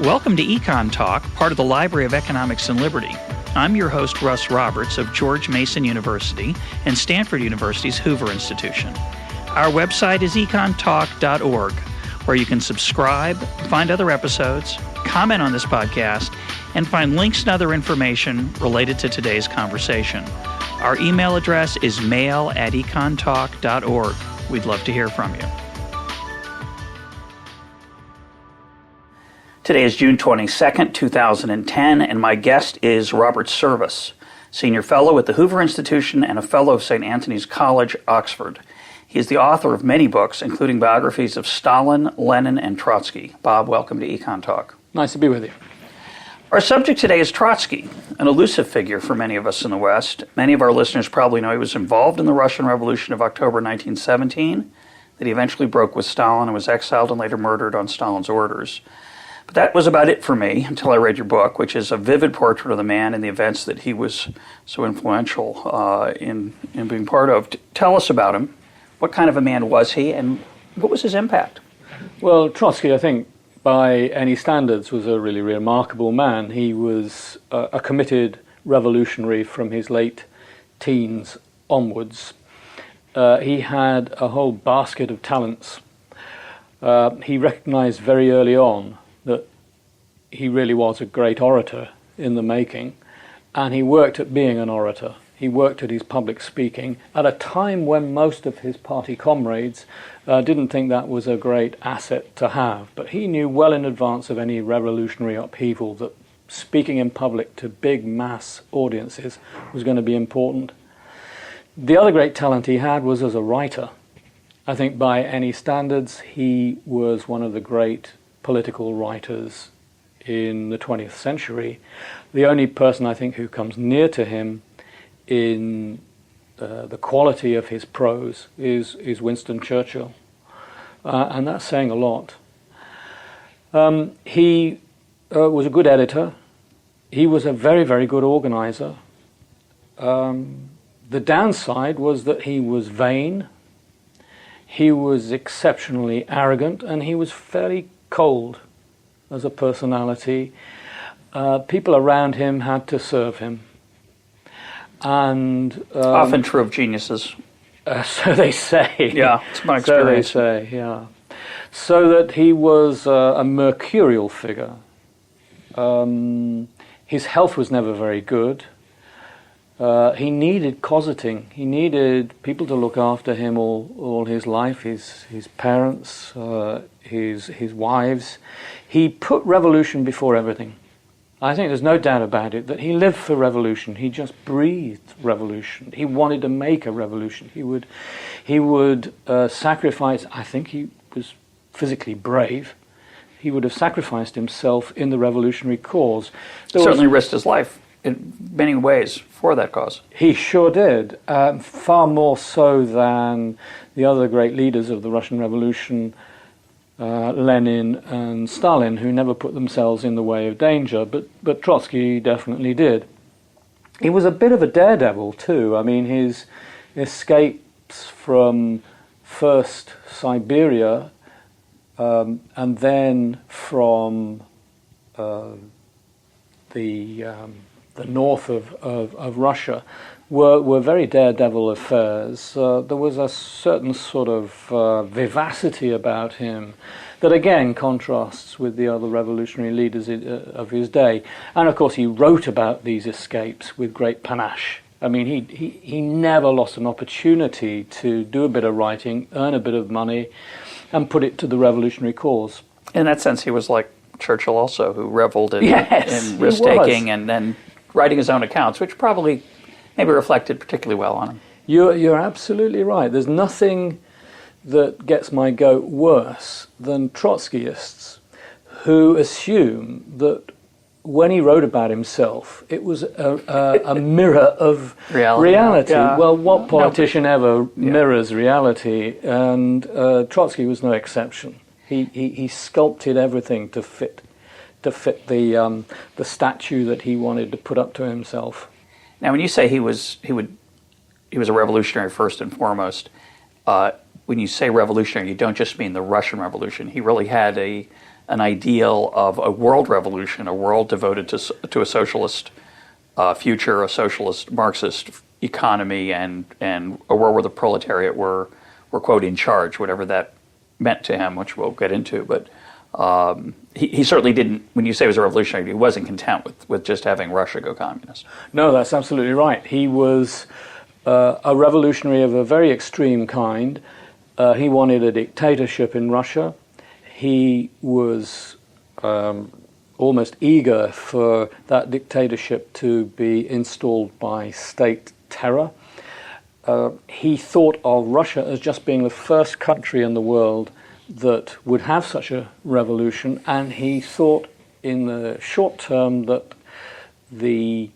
Welcome to EconTalk, part of the Library of Economics and Liberty. I'm your host, Russ Roberts of George Mason University and Stanford University's Hoover Institution. Our website is econtalk.org, where you can subscribe, find other episodes, comment on this podcast, and find links and other information related to today's conversation. Our email address is mail@econtalk.org. We'd love to hear from you. Today is June 22nd, 2010, and my guest is Robert Service, Senior Fellow at the Hoover Institution and a Fellow of St. Antony's College, Oxford. He is the author of many books, including biographies of Stalin, Lenin, and Trotsky. Bob, welcome to EconTalk. Nice to be with you. Our subject today is Trotsky, an elusive figure for many of us in the West. Many of our listeners probably know he was involved in the Russian Revolution of October 1917, that he eventually broke with Stalin and was exiled and later murdered on Stalin's orders. But that was about it for me until I read your book, which is a vivid portrait of the man and the events that he was so influential in being part of. Tell us about him. What kind of a man was he, and what was his impact? Well, Trotsky, I think, by any standards, was a really remarkable man. He was a committed revolutionary from his late teens onwards. He had a whole basket of talents. He recognized very early on that he really was a great orator in the making, and he worked at being an orator. He worked at his public speaking at a time when most of his party comrades didn't think that was a great asset to have. But he knew well in advance of any revolutionary upheaval that speaking in public to big mass audiences was going to be important. The other great talent he had was as a writer. I think by any standards, he was one of the great political writers in the 20th century. The only person I think who comes near to him in the quality of his prose is Winston Churchill, and that's saying a lot. He was a good editor. He was a very, very good organizer. The downside was that he was vain, he was exceptionally arrogant, and he was fairly cold as a personality. People around him had to serve him. And often true of geniuses. So they say. Yeah, it's my experience. So they say, yeah. So that he was a mercurial figure. His health was never very good. He needed cosseting. He needed people to look after him all his life, his parents, his wives. He put revolution before everything. I think there's no doubt about it that he lived for revolution. He just breathed revolution. He wanted to make a revolution. He would sacrifice. I think he was physically brave. He would have sacrificed himself in the revolutionary cause. Certainly risked his life in many ways for that cause. He sure did, far more so than the other great leaders of the Russian Revolution, Lenin and Stalin, who never put themselves in the way of danger, but Trotsky definitely did. He was a bit of a daredevil too. I mean, his escapes from first Siberia and then from the north of Russia were very daredevil affairs. There was a certain sort of vivacity about him that again contrasts with the other revolutionary leaders of his day. And of course he wrote about these escapes with great panache. I mean, he never lost an opportunity to do a bit of writing, earn a bit of money, and put it to the revolutionary cause. In that sense, he was like Churchill also, who reveled in risk-taking and then writing his own accounts, which probably maybe reflected particularly well on him. You're absolutely right. There's nothing that gets my goat worse than Trotskyists who assume that when he wrote about himself, it was a mirror of reality. Yeah. Well, what politician ever mirrors reality? And Trotsky was no exception. He sculpted everything to fit the statue that he wanted to put up to himself. Now, when you say he was a revolutionary first and foremost, when you say revolutionary, you don't just mean the Russian Revolution. He really had a an ideal of a world revolution, a world devoted to a socialist future, a socialist Marxist economy, and a world where the proletariat were quote in charge, whatever that meant to him, which we'll get into. But he certainly didn't. When you say he was a revolutionary, he wasn't content with just having Russia go communist. No, that's absolutely right. He was a revolutionary of a very extreme kind. He wanted a dictatorship in Russia. He was almost eager for that dictatorship to be installed by state terror. He thought of Russia as just being the first country in the world that would have such a revolution, and he thought in the short term that the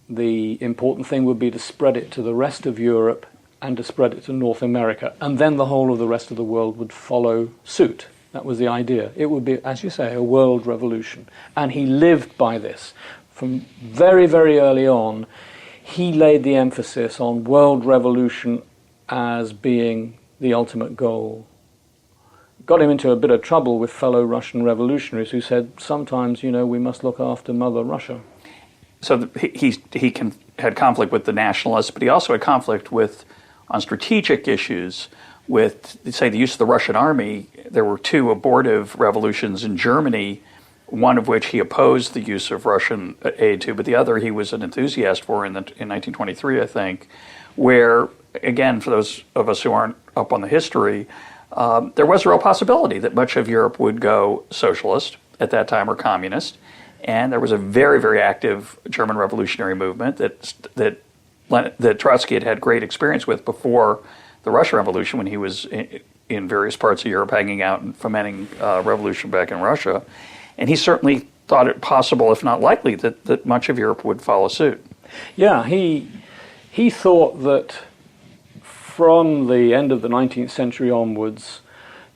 important thing would be to spread it to the rest of Europe and to spread it to North America, and then the whole of the rest of the world would follow suit. That was the idea. It would be, as you say, a world revolution. And he lived by this. From very, very early on, he laid the emphasis on world revolution as being the ultimate goal. Got him into a bit of trouble with fellow Russian revolutionaries who said, sometimes, we must look after Mother Russia. So he had conflict with the nationalists, but he also had conflict on strategic issues with, say, the use of the Russian army. There were two abortive revolutions in Germany, one of which he opposed the use of Russian aid to, but the other he was an enthusiast for in 1923, I think, where, again, for those of us who aren't up on the history, there was a real possibility that much of Europe would go socialist at that time or communist, and there was a very, very active German revolutionary movement that Trotsky had great experience with before the Russian Revolution, when he was in various parts of Europe hanging out and fomenting revolution back in Russia. And he certainly thought it possible, if not likely, that much of Europe would follow suit. Yeah, he thought that from the end of the 19th century onwards,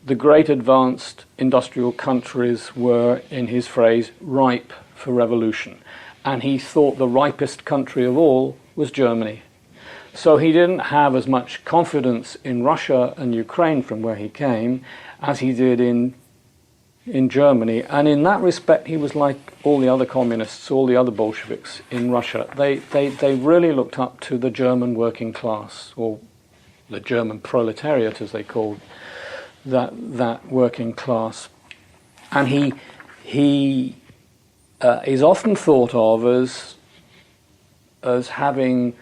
the great advanced industrial countries were, in his phrase, ripe for revolution. And he thought the ripest country of all was Germany. So he didn't have as much confidence in Russia and Ukraine from where he came as he did in Germany. And in that respect, he was like all the other communists, all the other Bolsheviks in Russia. They really looked up to the German working class, or the German proletariat, as they called that working class. And he is often thought of as having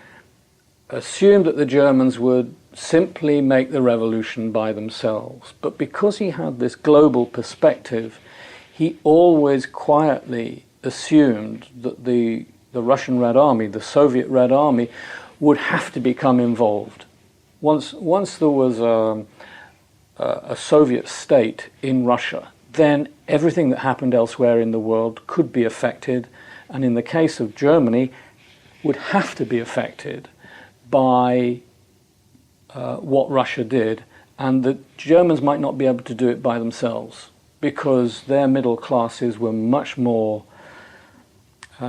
assumed that the Germans would simply make the revolution by themselves. But because he had this global perspective, he always quietly assumed that the Russian Red Army, the Soviet Red Army, would have to become involved. Once there was a Soviet state in Russia, then everything that happened elsewhere in the world could be affected, and in the case of Germany, would have to be affected by what Russia did, and the Germans might not be able to do it by themselves because their middle classes were much more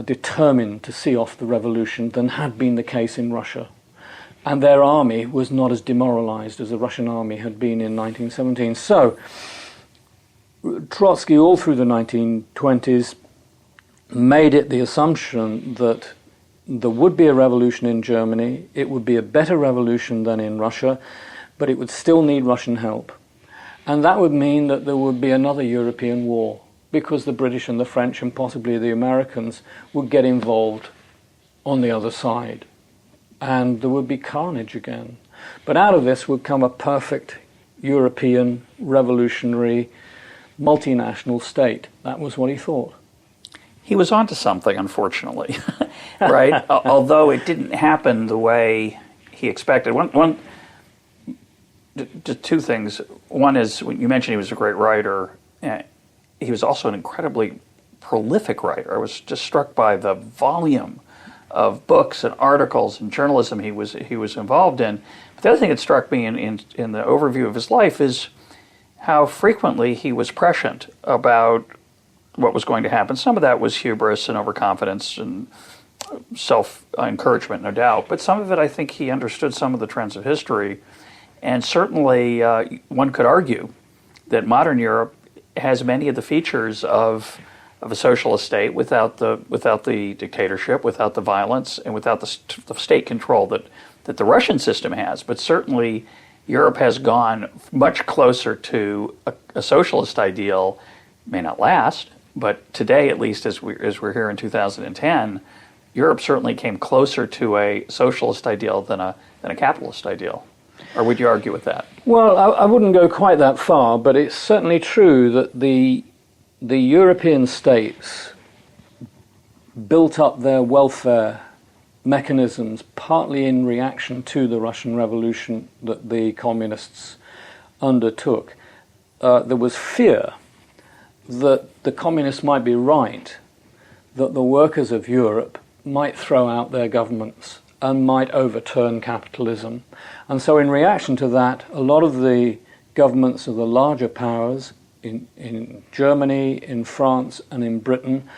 determined to see off the revolution than had been the case in Russia. And their army was not as demoralized as the Russian army had been in 1917. So Trotsky, all through the 1920s, made it the assumption that there would be a revolution in Germany. It would be a better revolution than in Russia, but it would still need Russian help. And that would mean that there would be another European war, because the British and the French and possibly the Americans would get involved on the other side. And there would be carnage again. But out of this would come a perfect European, revolutionary, multinational state. That was what he thought. He was onto something, unfortunately, right? Although it didn't happen the way he expected. Two things. One is, when you mentioned he was a great writer, he was also an incredibly prolific writer. I was just struck by the volume of books and articles and journalism he was involved in. But the other thing that struck me in the overview of his life is how frequently he was prescient about what was going to happen. Some of that was hubris and overconfidence and self-encouragement, no doubt. But some of it, I think he understood some of the trends of history. And certainly one could argue that modern Europe has many of the features of a socialist state without the dictatorship, without the violence, and without the state control that the Russian system has. But certainly, Europe has gone much closer to a socialist ideal. May not last, but today, at least as we're here in 2010, Europe certainly came closer to a socialist ideal than a capitalist ideal. Or would you argue with that? Well, I wouldn't go quite that far, but it's certainly true that the European states built up their welfare mechanisms partly in reaction to the Russian Revolution that the communists undertook. There was fear that the communists might be right, that the workers of Europe might throw out their governments and might overturn capitalism. And so in reaction to that, a lot of the governments of the larger powers in Germany, in France, and in Britain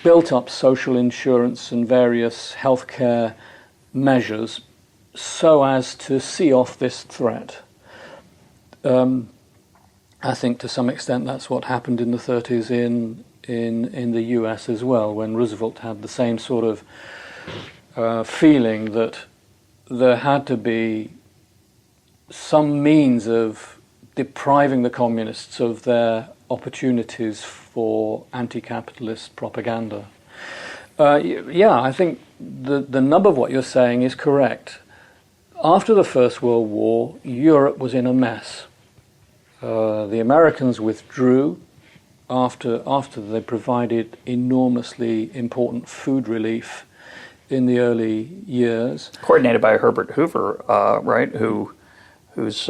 built up social insurance and various healthcare measures so as to see off this threat. I think to some extent that's what happened in the 30s in the US as well, when Roosevelt had the same sort of feeling that there had to be some means of depriving the communists of their opportunities for anti-capitalist propaganda. I think the nub of what you're saying is correct. After the First World War, Europe was in a mess. The Americans withdrew after they provided enormously important food relief in the early years. Coordinated by Herbert Hoover, right? Whose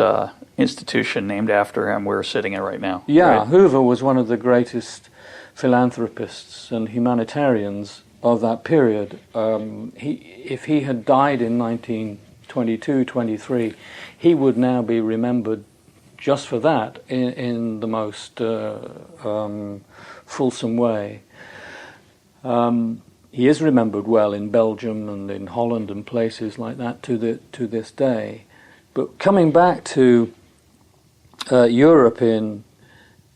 institution named after him we're sitting in right now. Yeah, right? Hoover was one of the greatest philanthropists and humanitarians of that period. If he had died in 1922, 23, he would now be remembered just for that in the most fulsome way. He is remembered well in Belgium and in Holland and places like that to this day. But coming back to Europe in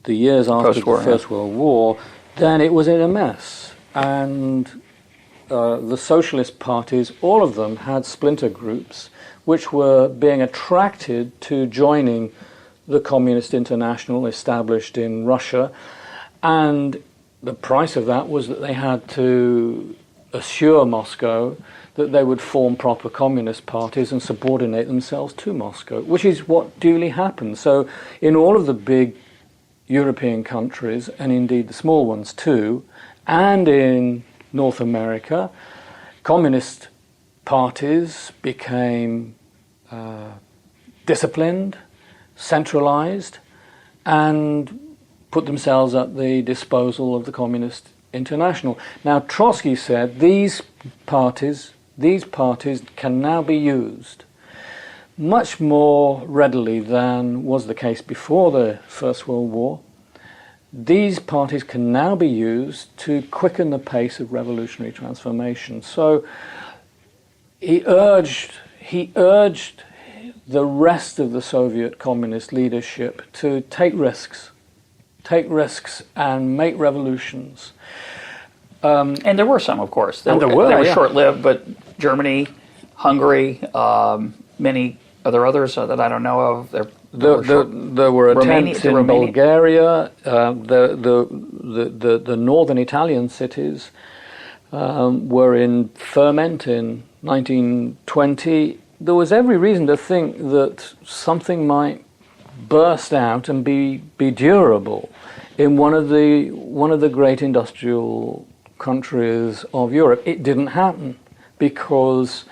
the years after the First World War, then it was in a mess. And the Socialist Parties, all of them, had splinter groups which were being attracted to joining the Communist International established in Russia. And the price of that was that they had to assure Moscow that they would form proper communist parties and subordinate themselves to Moscow, which is what duly happened. So in all of the big European countries, and indeed the small ones too, and in North America, communist parties became disciplined, centralized, and put themselves at the disposal of the Communist International. Now, Trotsky said these parties can now be used much more readily than was the case before the First World War. These parties can now be used to quicken the pace of revolutionary transformation. So he urged the rest of the Soviet communist leadership to take risks and make revolutions. And there were some, of course. They were yeah. Short-lived, but Germany, Hungary, many other others that I don't know of. There were attempts in Bulgaria, the northern Italian cities were in ferment in 1920. There was every reason to think that something might burst out and be durable in one of the great industrial countries of Europe. It didn't happen because,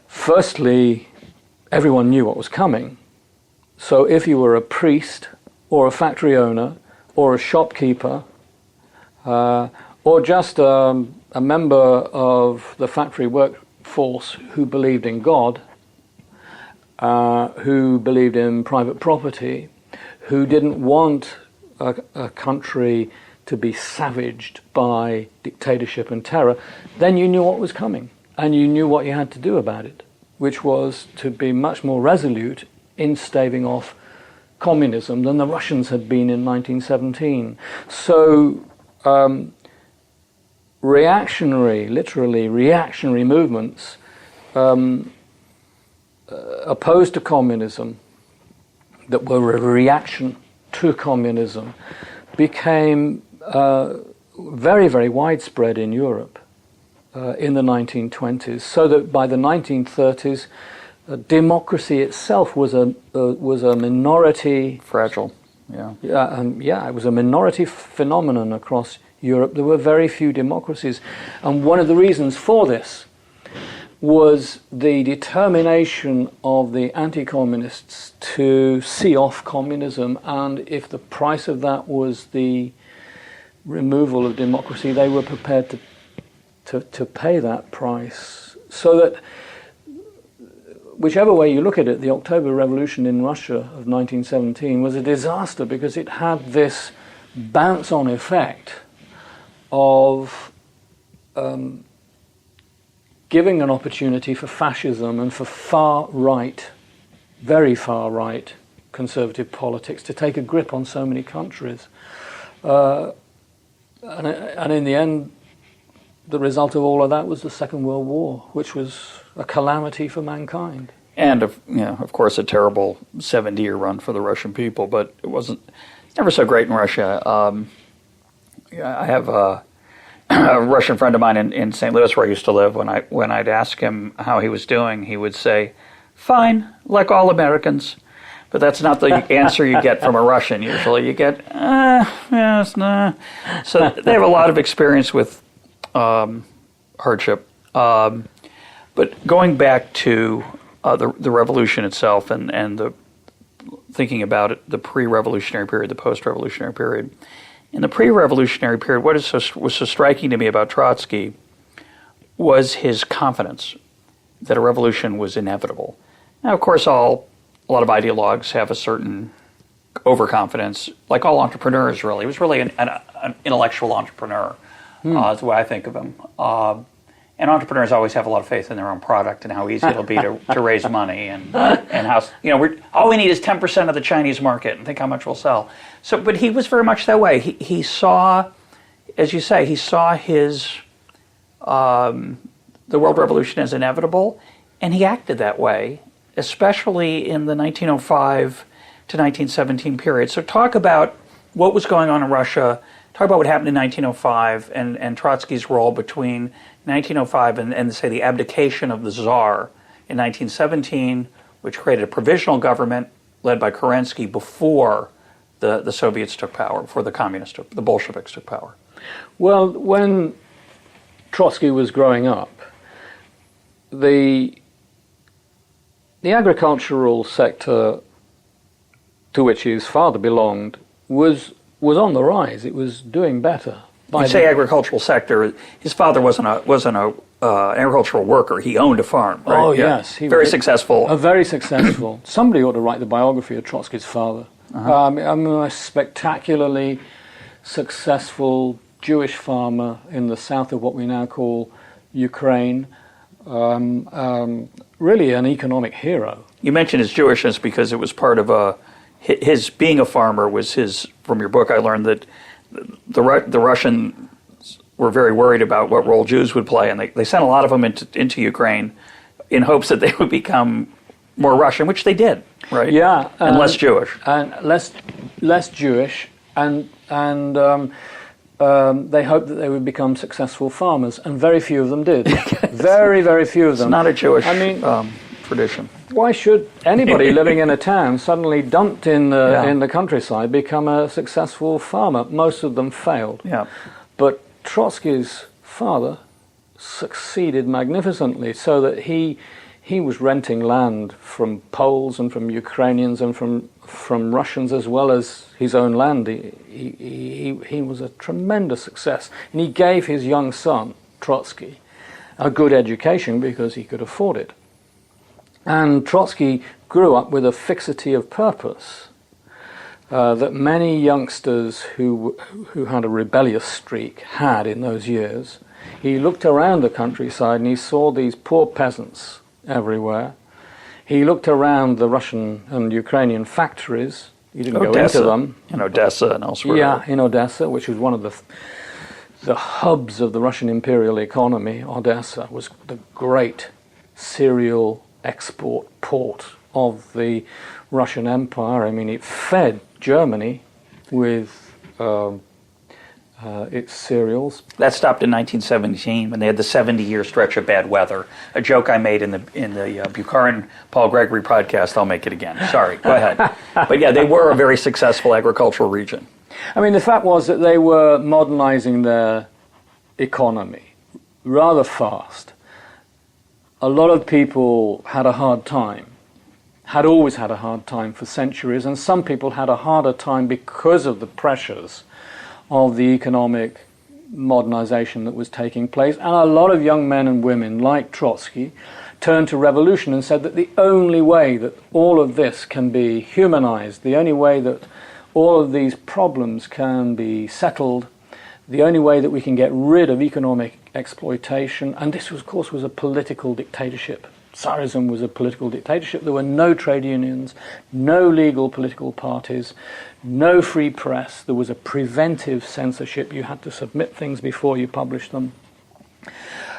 firstly, everyone knew what was coming. So if you were a priest or a factory owner or a shopkeeper or just a member of the factory workforce who believed in God, who believed in private property, who didn't want a country to be savaged by dictatorship and terror, then you knew what was coming and you knew what you had to do about it, which was to be much more resolute in staving off communism than the Russians had been in 1917. So literally reactionary movements opposed to communism, that were a reaction to communism, became very, very widespread in Europe in the 1920s, so that by the 1930s, democracy itself was a minority. Fragile, yeah. It was a minority phenomenon across Europe. There were very few democracies, and one of the reasons for this was the determination of the anti-communists to see off communism, and if the price of that was the removal of democracy, they were prepared to pay that price. So that whichever way you look at it, the October Revolution in Russia of 1917 was a disaster, because it had this bounce-on effect of giving an opportunity for fascism and for far-right, very far-right conservative politics to take a grip on so many countries. And in the end, the result of all of that was the Second World War, which was a calamity for mankind. And, of course, a terrible 70-year run for the Russian people, but it's never so great in Russia. I have a Russian friend of mine in St. Louis, where I used to live. When I'd ask him how he was doing, he would say, "Fine, like all Americans." But that's not the answer you get from a Russian. Usually, you get, yes, nah. So they have a lot of experience with hardship. But going back to the revolution itself and the thinking about it, the pre-revolutionary period, the post-revolutionary period. In the pre-revolutionary period, what was so striking to me about Trotsky was his confidence that a revolution was inevitable. Now, of course, a lot of ideologues have a certain overconfidence, like all entrepreneurs, really. He was really an intellectual entrepreneur, is the way I think of him. And entrepreneurs always have a lot of faith in their own product and how easy it'll be to raise money and how all we need is 10% of the Chinese market and think how much we'll sell. So, but he was very much that way. He saw, as you say, his the world revolution as inevitable, and he acted that way, especially in the 1905 to 1917 period. So, talk about what was going on in Russia. Talk about what happened in 1905 and Trotsky's role between 1905 and say the abdication of the Tsar in 1917, which created a provisional government led by Kerensky before the Soviets took power, before the Bolsheviks took power. Well, when Trotsky was growing up, the agricultural sector to which his father belonged was on the rise. It was doing better. You say agricultural sector. His father wasn't an agricultural worker. He owned a farm. Right? Oh yes, he was successful. Very successful. Somebody ought to write the biography of Trotsky's father. A spectacularly successful Jewish farmer in the south of what we now call Ukraine. Really an economic hero. You mentioned his Jewishness because it was part of his being a farmer was his. From your book, I learned that the Russians were very worried about what role Jews would play, and they sent a lot of them into Ukraine in hopes that they would become more Russian, which they did, right? Yeah, and less Jewish, and less Jewish, and they hoped that they would become successful farmers, and very few of them did. Very, very few of them. It's not a Jewish tradition. Why should anybody living in a town suddenly dumped in the countryside become a successful farmer? Most of them failed. Yeah. But Trotsky's father succeeded magnificently, so that he was renting land from Poles and from Ukrainians and from Russians as well as his own land. He was a tremendous success, and he gave his young son, Trotsky, a good education because he could afford it. And Trotsky grew up with a fixity of purpose that many youngsters who had a rebellious streak had in those years. He looked around the countryside and he saw these poor peasants everywhere. He looked around the Russian and Ukrainian factories He didn't go into them. In Odessa and elsewhere. Yeah, in Odessa, which was one of the hubs of the Russian imperial economy. Odessa was the great cereal export port of the Russian Empire. I mean, it fed Germany with its cereals. That stopped in 1917 when they had the 70-year stretch of bad weather. A joke I made in the Bucharin Paul Gregory podcast. I'll make it again. Sorry, go ahead. But yeah, they were a very successful agricultural region. I mean, the fact was that they were modernizing their economy rather fast. A lot of people had a hard time, had always had a hard time for centuries, and some people had a harder time because of the pressures of the economic modernization that was taking place. And a lot of young men and women, like Trotsky, turned to revolution and said that the only way that all of this can be humanized, the only way that all of these problems can be settled, the only way that we can get rid of economic exploitation, and this, of course, was a political dictatorship. Tsarism was a political dictatorship. There were no trade unions, no legal political parties, no free press. There was a preventive censorship. You had to submit things before you published them.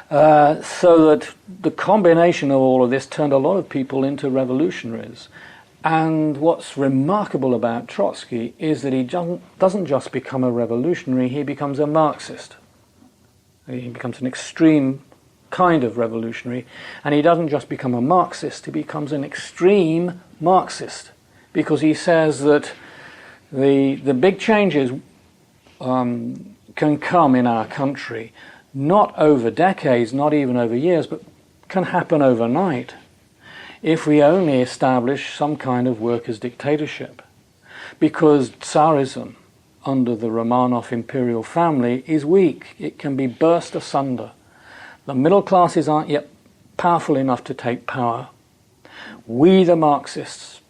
So that the combination of all of this turned a lot of people into revolutionaries. And what's remarkable about Trotsky is that he doesn't just become a revolutionary, he becomes a Marxist. He becomes an extreme kind of revolutionary, and he doesn't just become a Marxist, he becomes an extreme Marxist, because he says that the big changes can come in our country not over decades, not even over years, but can happen overnight if we only establish some kind of workers' dictatorship. Because Tsarism under the Romanov imperial family is weak. It can be burst asunder. The middle classes aren't yet powerful enough to take power. We, the Marxists,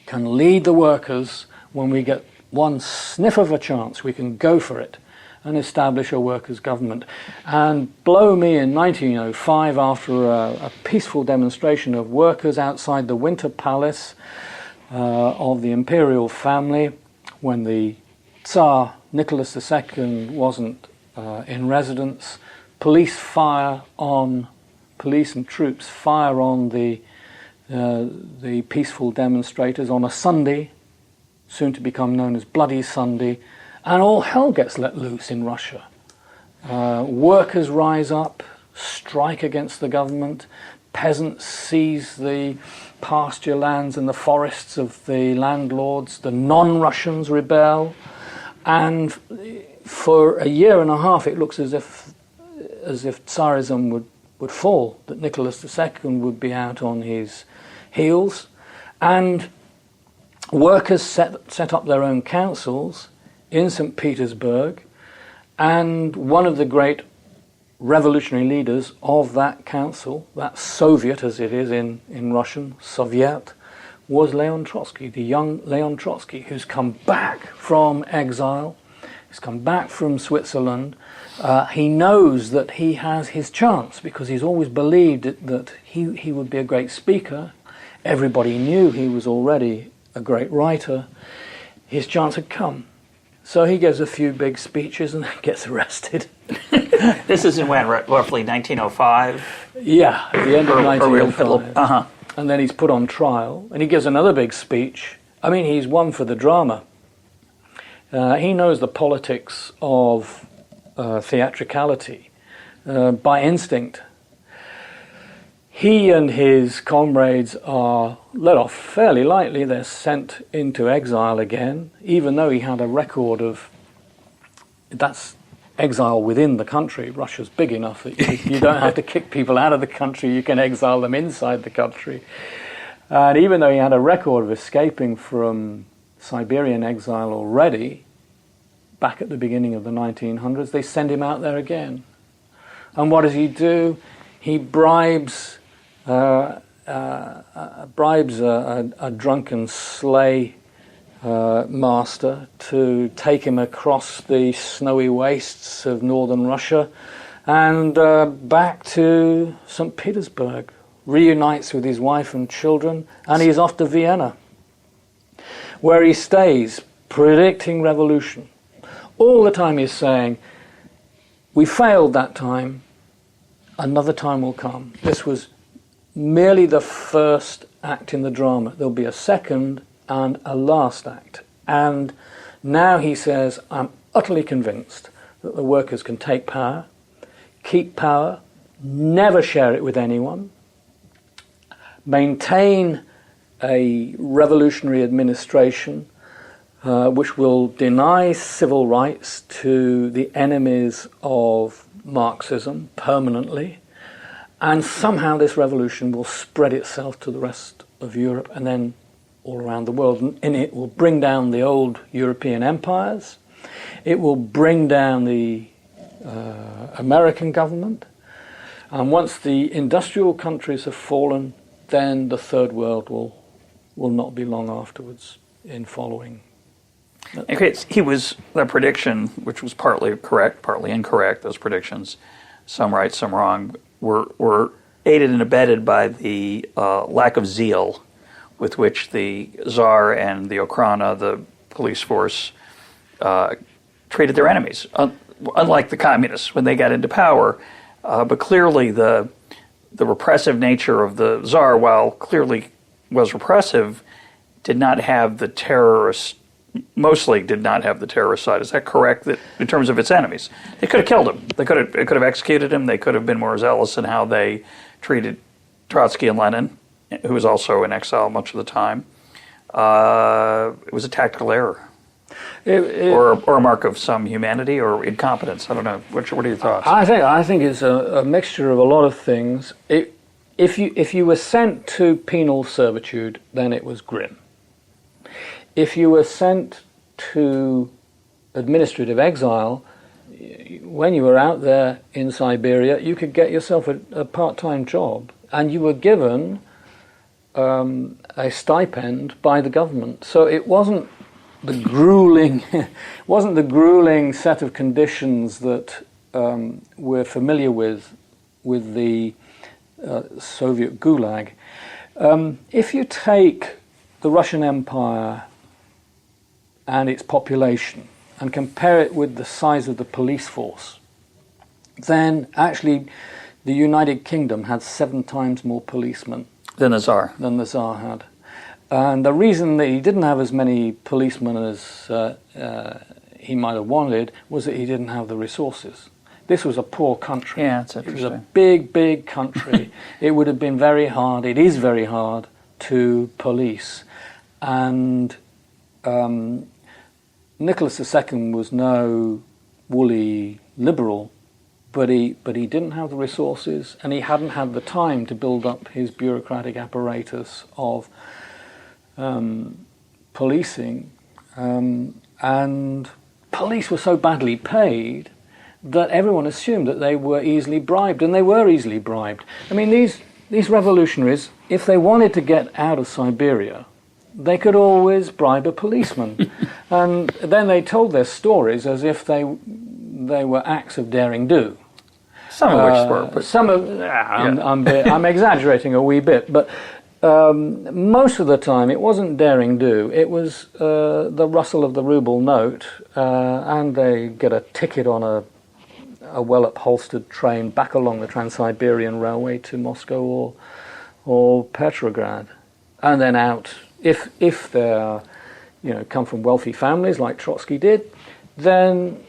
can lead the workers. When we get one sniff of a chance, we can go for it and establish a workers' government. And blow me, in 1905, after a peaceful demonstration of workers outside the Winter Palace of the imperial family, when the Tsar Nicholas II wasn't in residence, police and troops fire on the peaceful demonstrators on a Sunday, soon to become known as Bloody Sunday, and all hell gets let loose in Russia. Workers rise up, strike against the government, peasants seize the pasture lands and the forests of the landlords, the non-Russians rebel, and for a year and a half it looks as if Tsarism would fall, that Nicholas II would be out on his heels, and workers set up their own councils in St. Petersburg, and one of the great revolutionary leaders of that council, that Soviet as it is in Russian, Soviet, was Leon Trotsky, the young Leon Trotsky, who's come back from exile, he's come back from Switzerland. He knows that he has his chance because he's always believed that he would be a great speaker. Everybody knew he was already a great writer. His chance had come. So he gives a few big speeches and gets arrested. This is in when, roughly 1905? Yeah, at the end of 1905. Uh-huh. And then he's put on trial, and he gives another big speech. I mean, he's one for the drama. He knows the politics of theatricality by instinct. He and his comrades are let off fairly lightly. They're sent into exile again, even though he had a record of... That's exile within the country. Russia's big enough that you don't have to kick people out of the country, you can exile them inside the country. And even though he had a record of escaping from Siberian exile already, back at the beginning of the 1900s, they send him out there again. And what does he do? He bribes a drunken sleigh master to take him across the snowy wastes of northern Russia and back to St. Petersburg, reunites with his wife and children, and he's off to Vienna. where he stays predicting revolution. All the time he's saying, we failed that time, another time will come. This was merely the first act in the drama. There'll be a second and a last act. And now he says, I'm utterly convinced that the workers can take power, keep power, never share it with anyone, maintain a revolutionary administration which will deny civil rights to the enemies of Marxism permanently, and somehow this revolution will spread itself to the rest of Europe and then all around the world, and it will bring down the old European empires, it will bring down the American government, and once the industrial countries have fallen, then the third world will not be long afterwards in following. Okay, he was, that prediction, which was partly correct, partly incorrect, those predictions, some right, some wrong, were aided and abetted by the lack of zeal with which the Tsar and the Okhrana, the police force, treated their enemies. Unlike the communists when they got into power, but clearly the repressive nature of the Tsar, while clearly was repressive, did not have the terrorist, mostly did not have the terrorist side. Is that correct? That in terms of its enemies, they could have killed him. They could have executed him. They could have been more zealous in how they treated Trotsky and Lenin, who was also in exile much of the time. It was a tactical error. Or a mark of some humanity or incompetence. I don't know. What are your thoughts? I think it's a mixture of a lot of things. If you were sent to penal servitude, then it was grim. If you were sent to administrative exile, when you were out there in Siberia, you could get yourself a part-time job, and you were given a stipend by the government. So it wasn't the grueling set of conditions that we're familiar with the Soviet gulag. If you take the Russian Empire and its population and compare it with the size of the police force, then actually the United Kingdom had 7 times more policemen than the Tsar had. And the reason that he didn't have as many policemen as he might have wanted was that he didn't have the resources. This was a poor country. Yeah, that's interesting. It was a big, big country. It would have been very hard, it is very hard, to police. And Nicholas II was no woolly liberal, but he didn't have the resources, and he hadn't had the time to build up his bureaucratic apparatus of policing, and police were so badly paid that everyone assumed that they were easily bribed, and they were easily bribed. I mean, these revolutionaries, if they wanted to get out of Siberia, they could always bribe a policeman. And then they told their stories as if they were acts of daring do. Some of which were. But some of, I'm exaggerating a wee bit, but most of the time it wasn't daring do. It was the rustle of the ruble note, and they get a ticket on a well-upholstered train back along the Trans-Siberian Railway to Moscow or Petrograd, and then out. If they're come from wealthy families like Trotsky did, then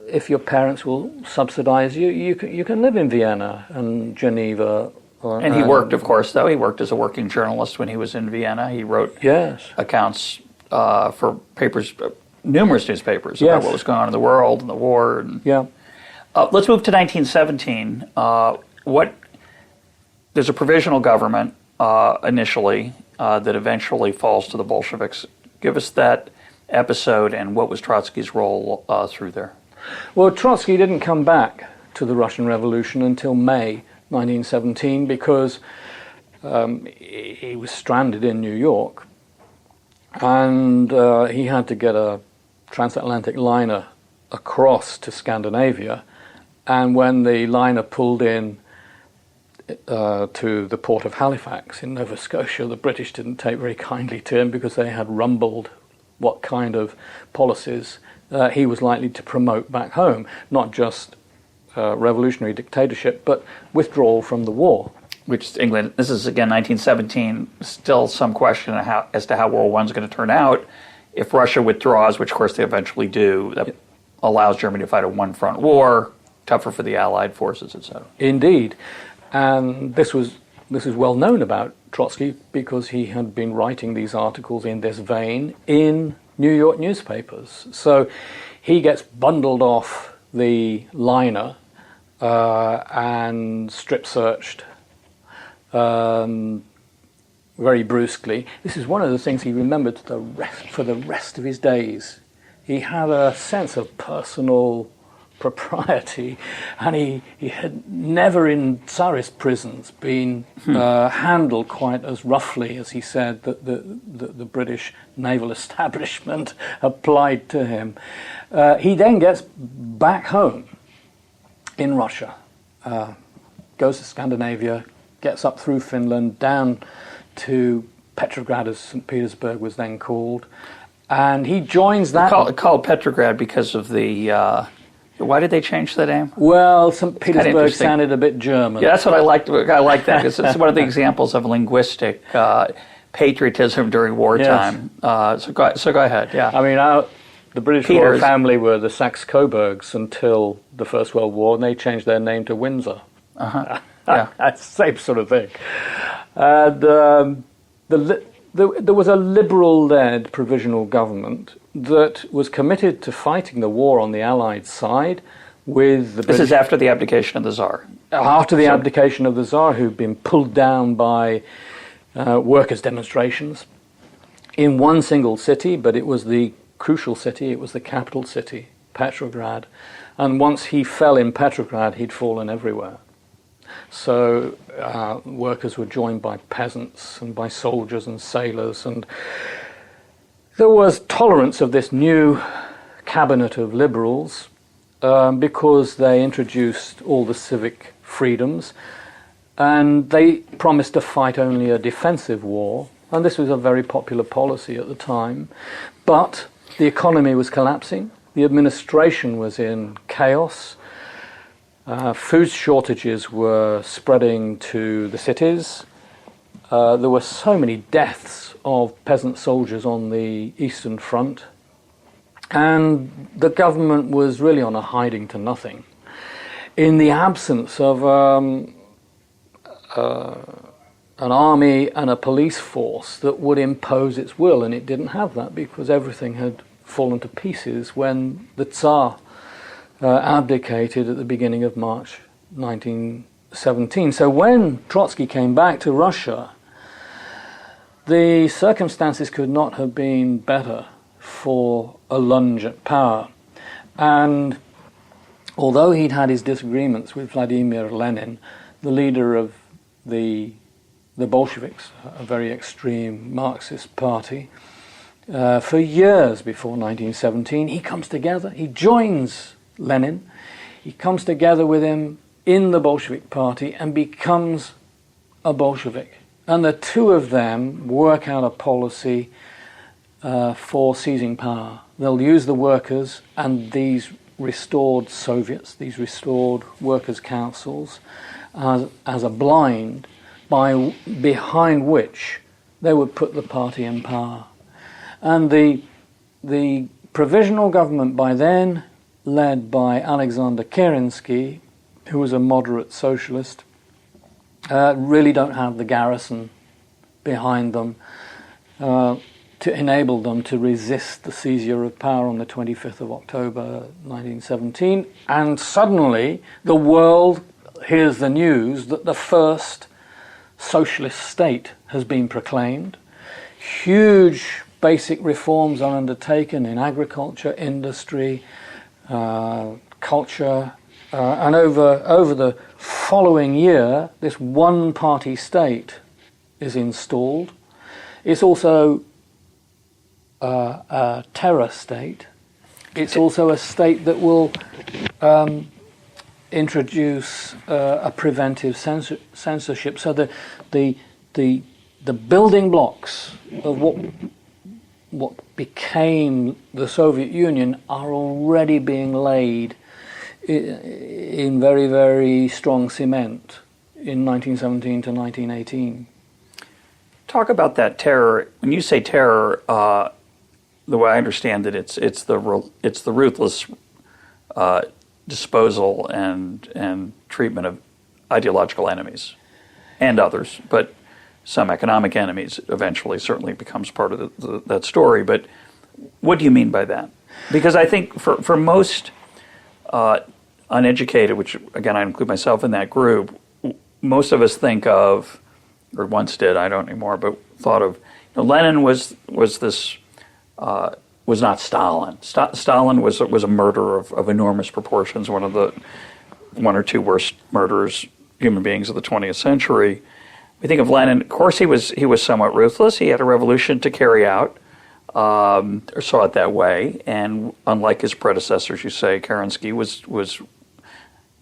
if your parents will subsidize you can live in Vienna and Geneva. And he worked, of course, though. He worked as a working journalist when he was in Vienna. He wrote accounts for papers, numerous newspapers, about what was going on in the world and the war. And, let's move to 1917. There's a provisional government initially that eventually falls to the Bolsheviks. Give us that episode and what was Trotsky's role through there. Well, Trotsky didn't come back to the Russian Revolution until May 1917 because he was stranded in New York, and he had to get a transatlantic liner across to Scandinavia, and when the liner pulled in, to the port of Halifax in Nova Scotia. The British didn't take very kindly to him because they had rumbled what kind of policies he was likely to promote back home, not just revolutionary dictatorship, but withdrawal from the war. Which England, this is again 1917, still some question as to how World War I is going to turn out. If Russia withdraws, which of course they eventually do, that allows Germany to fight a one-front war, tougher for the Allied forces, etc. Indeed. And this is well known about Trotsky because he had been writing these articles in this vein in New York newspapers. So he gets bundled off the liner and strip searched very brusquely. This is one of the things he remembered for the rest of his days. He had a sense of personal propriety, and he had never in Tsarist prisons been handled quite as roughly as he said that the British naval establishment applied to him. He then gets back home in Russia, goes to Scandinavia, gets up through Finland, down to Petrograd, as St. Petersburg was then called, and he joins that... Called Petrograd because of the... Why did they change the name? Well, St. Petersburg sounded a bit German. Yeah, that's what I liked. I like that because it's one of the examples of linguistic patriotism during wartime. Yes. So go ahead. Yeah. I mean, the British royal family were the Saxe-Coburgs until the First World War, and they changed their name to Windsor. Uh-huh. Yeah. Same sort of thing. And there was a liberal-led provisional government that was committed to fighting the war on the Allied side with the British. This is after the abdication of the Tsar. After the abdication of the Tsar, who'd been pulled down by workers' demonstrations in one single city, but it was the crucial city, it was the capital city, Petrograd. And once he fell in Petrograd, he'd fallen everywhere. So workers were joined by peasants and by soldiers and sailors, and there was tolerance of this new cabinet of liberals because they introduced all the civic freedoms, and they promised to fight only a defensive war, and this was a very popular policy at the time. But the economy was collapsing, the administration was in chaos, food shortages were spreading to the cities. There were so many deaths of peasant soldiers on the Eastern Front, and the government was really on a hiding to nothing. In the absence of an army and a police force that would impose its will, and it didn't have that because everything had fallen to pieces when the Tsar abdicated at the beginning of March 1917. So when Trotsky came back to Russia, the circumstances could not have been better for a lunge at power. And although he'd had his disagreements with Vladimir Lenin, the leader of the Bolsheviks, a very extreme Marxist party, for years before 1917, he comes together, he joins Lenin, he comes together with him in the Bolshevik party and becomes a Bolshevik. And the two of them work out a policy for seizing power. They'll use the workers and these restored Soviets, these restored workers' councils, as a blind behind which they would put the party in power. And the provisional government by then, led by Alexander Kerensky, who was a moderate socialist, really don't have the garrison behind them to enable them to resist the seizure of power on the 25th of October 1917. And suddenly the world hears the news that the first socialist state has been proclaimed. Huge basic reforms are undertaken in agriculture, industry, culture, and over the following year, this one-party state is installed. It's also a terror state. It's also a state that will introduce a preventive censorship. So the building blocks of what became the Soviet Union are already being laid in very, very strong cement in 1917 to 1918. Talk about that terror. When you say terror, the way I understand it, it's the ruthless disposal and treatment of ideological enemies and others, but some economic enemies eventually certainly becomes part of that story. But what do you mean by that? Because I think for most uneducated, which again I include myself in that group, most of us think of, or once did, I don't anymore, but thought of, Lenin was not Stalin. Stalin was a murderer of enormous proportions, one of the one or two worst murderers human beings of the 20th century. We think of Lenin. Of course, he was somewhat ruthless. He had a revolution to carry out, or saw it that way. And unlike his predecessors, you say, Kerensky was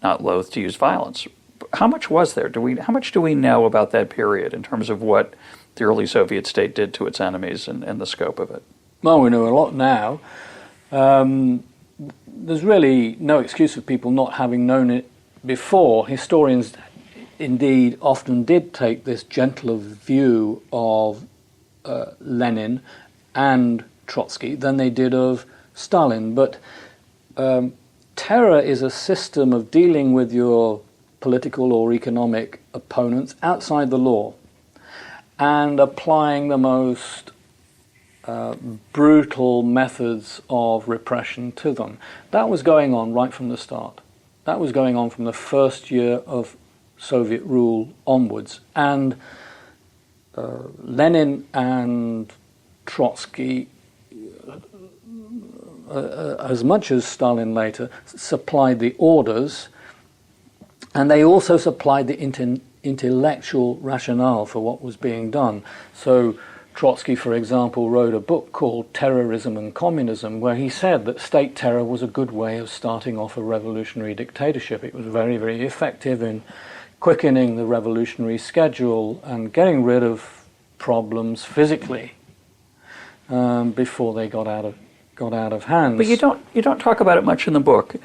not loath to use violence. How much was there? How much do we know about that period in terms of what the early Soviet state did to its enemies and the scope of it? Well, we know a lot now. There's really no excuse for people not having known it before. Historians indeed often did take this gentler view of Lenin and Trotsky than they did of Stalin. But terror is a system of dealing with your political or economic opponents outside the law and applying the most brutal methods of repression to them. That was going on right from the start. That was going on from the first year of Soviet rule onwards. And Lenin and Trotsky, as much as Stalin later, supplied the orders, and they also supplied the intellectual rationale for what was being done. So Trotsky, for example, wrote a book called Terrorism and Communism, where he said that state terror was a good way of starting off a revolutionary dictatorship. It was very, very effective in quickening the revolutionary schedule and getting rid of problems physically before they got out of hand. But you don't talk about it much in the book.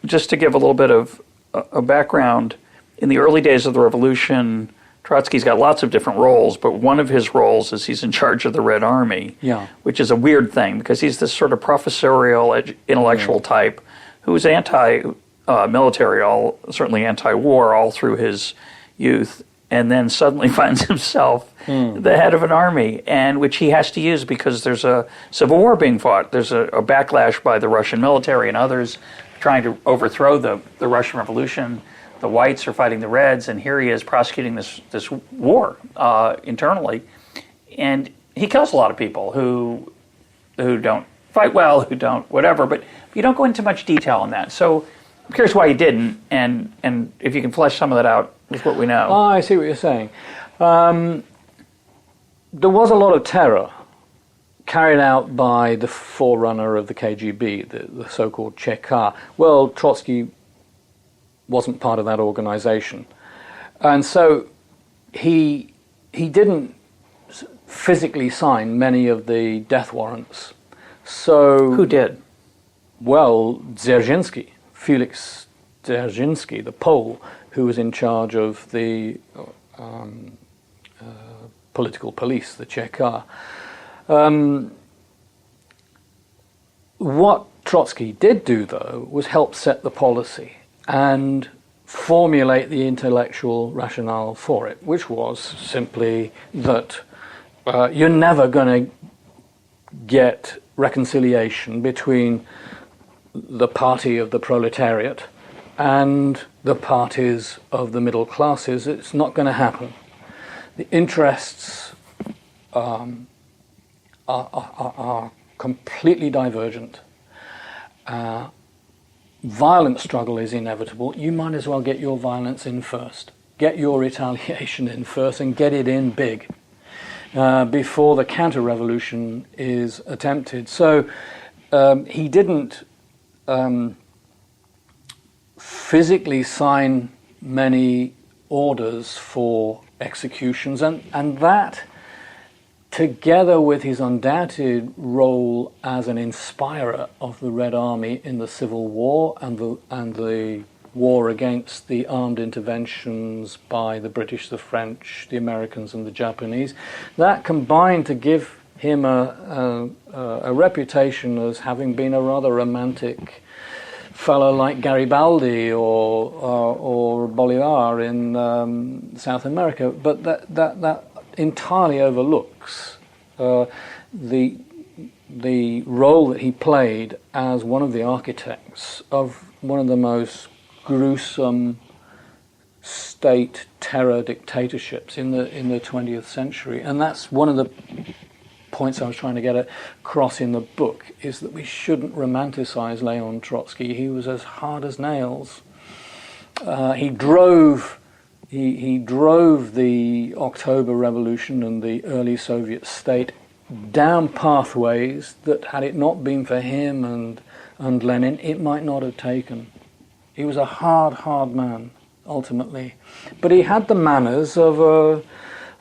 Just to give a little bit of a background, in the early days of the revolution, Trotsky's got lots of different roles, but one of his roles is he's in charge of the Red Army, which is a weird thing because he's this sort of professorial, intellectual type who's anti-military, certainly anti-war, all through his youth, and then suddenly finds himself the head of an army, and which he has to use because there's a civil war being fought. There's a backlash by the Russian military and others trying to overthrow the Russian Revolution. The whites are fighting the reds, and here he is prosecuting this war internally, and he kills a lot of people who don't fight well, who don't whatever. But you don't go into much detail on that. So I'm curious why you didn't, and if you can flesh some of that out with what we know. Oh, I see what you're saying. There was a lot of terror carried out by the forerunner of the KGB, the so-called Cheka. Well, Trotsky wasn't part of that organization. And so he didn't physically sign many of the death warrants. So who did? Well, Dzerzhinsky, Felix Dzerzhinsky, the Pole, who was in charge of the political police, the Cheka. What Trotsky did do, though, was help set the policy and formulate the intellectual rationale for it, which was simply that you're never going to get reconciliation between the party of the proletariat and the parties of the middle classes. It's not going to happen. The interests are completely divergent. Violent struggle is inevitable. You might as well get your violence in first. Get your retaliation in first and get it in big before the counter-revolution is attempted. So he didn't physically sign many orders for executions, and that, together with his undoubted role as an inspirer of the Red Army in the Civil War and the war against the armed interventions by the British, the French, the Americans, and the Japanese, that combined to give him a reputation as having been a rather romantic fellow like Garibaldi or Bolivar in South America, but that entirely overlooks the role that he played as one of the architects of one of the most gruesome state terror dictatorships in the 20th century. And that's one of the points I was trying to get across in the book, is that we shouldn't romanticize Leon Trotsky. He was as hard as nails. He drove the October Revolution and the early Soviet state down pathways that, had it not been for him and Lenin, it might not have taken. He was a hard man, ultimately. But he had the manners of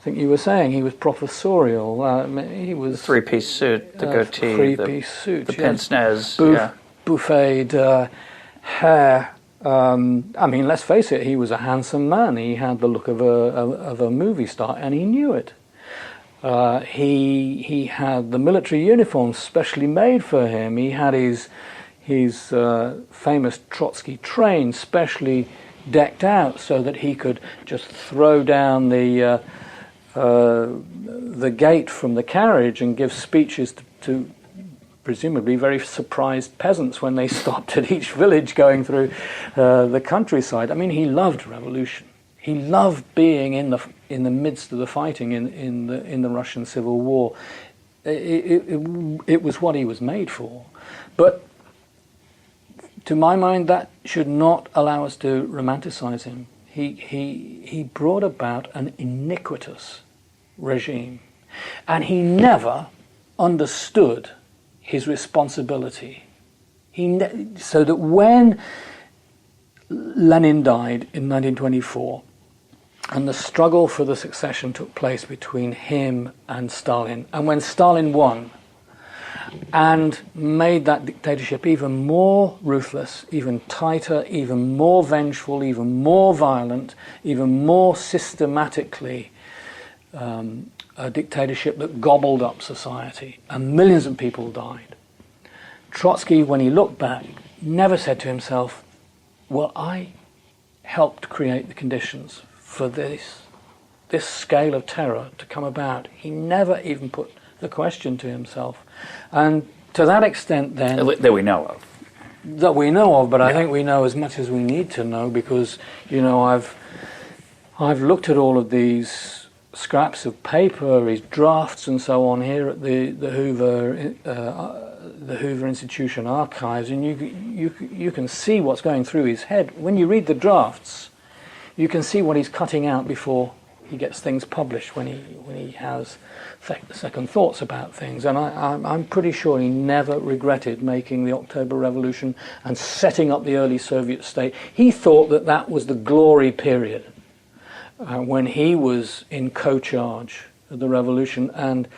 I think you were saying he was professorial. He was three-piece suit, the goatee, three-piece suit, the pince-nez, buffeted hair. I mean, let's face it, he was a handsome man. He had the look of a movie star, and he knew it. He had the military uniform specially made for him. He had his famous Trotsky train specially decked out so that he could just throw down the gate from the carriage and give speeches to presumably very surprised peasants when they stopped at each village going through the countryside. I mean, he loved revolution. He loved being in the midst of the fighting in the Russian Civil War. It was what he was made for. But to my mind, that should not allow us to romanticize him. He brought about an iniquitous regime, and he never understood his responsibility. So that when Lenin died in 1924, and the struggle for the succession took place between him and Stalin, and when Stalin won and made that dictatorship even more ruthless, even tighter, even more vengeful, even more violent, even more systematically a dictatorship that gobbled up society, and millions of people died. Trotsky, when he looked back, never said to himself, well, I helped create the conditions for this scale of terror to come about. He never even put the question to himself. And to that extent, then, that we know of. But I think we know as much as we need to know, because, I've looked at all of these scraps of paper, his drafts and so on here at the Hoover Institution archives, and you can see what's going through his head. When you read the drafts, you can see what he's cutting out before he gets things published, when he has second thoughts about things. And I'm pretty sure he never regretted making the October Revolution and setting up the early Soviet state. He thought that was the glory period when he was in co-charge of the revolution, and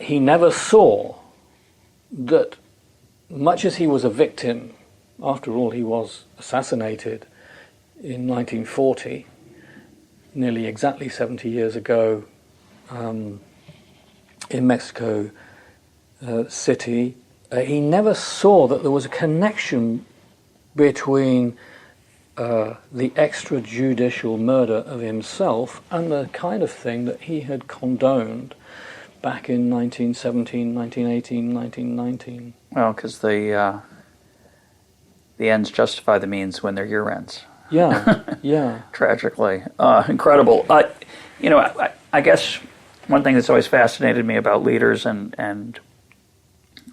he never saw that, much as he was a victim, after all, he was assassinated in 1940, nearly exactly 70 years ago, in Mexico City. He never saw that there was a connection between the extrajudicial murder of himself and the kind of thing that he had condoned back in 1917, 1918, 1919. Well, because the ends justify the means when they're your ends. Yeah. Tragically. Incredible. I guess one thing that's always fascinated me about leaders, and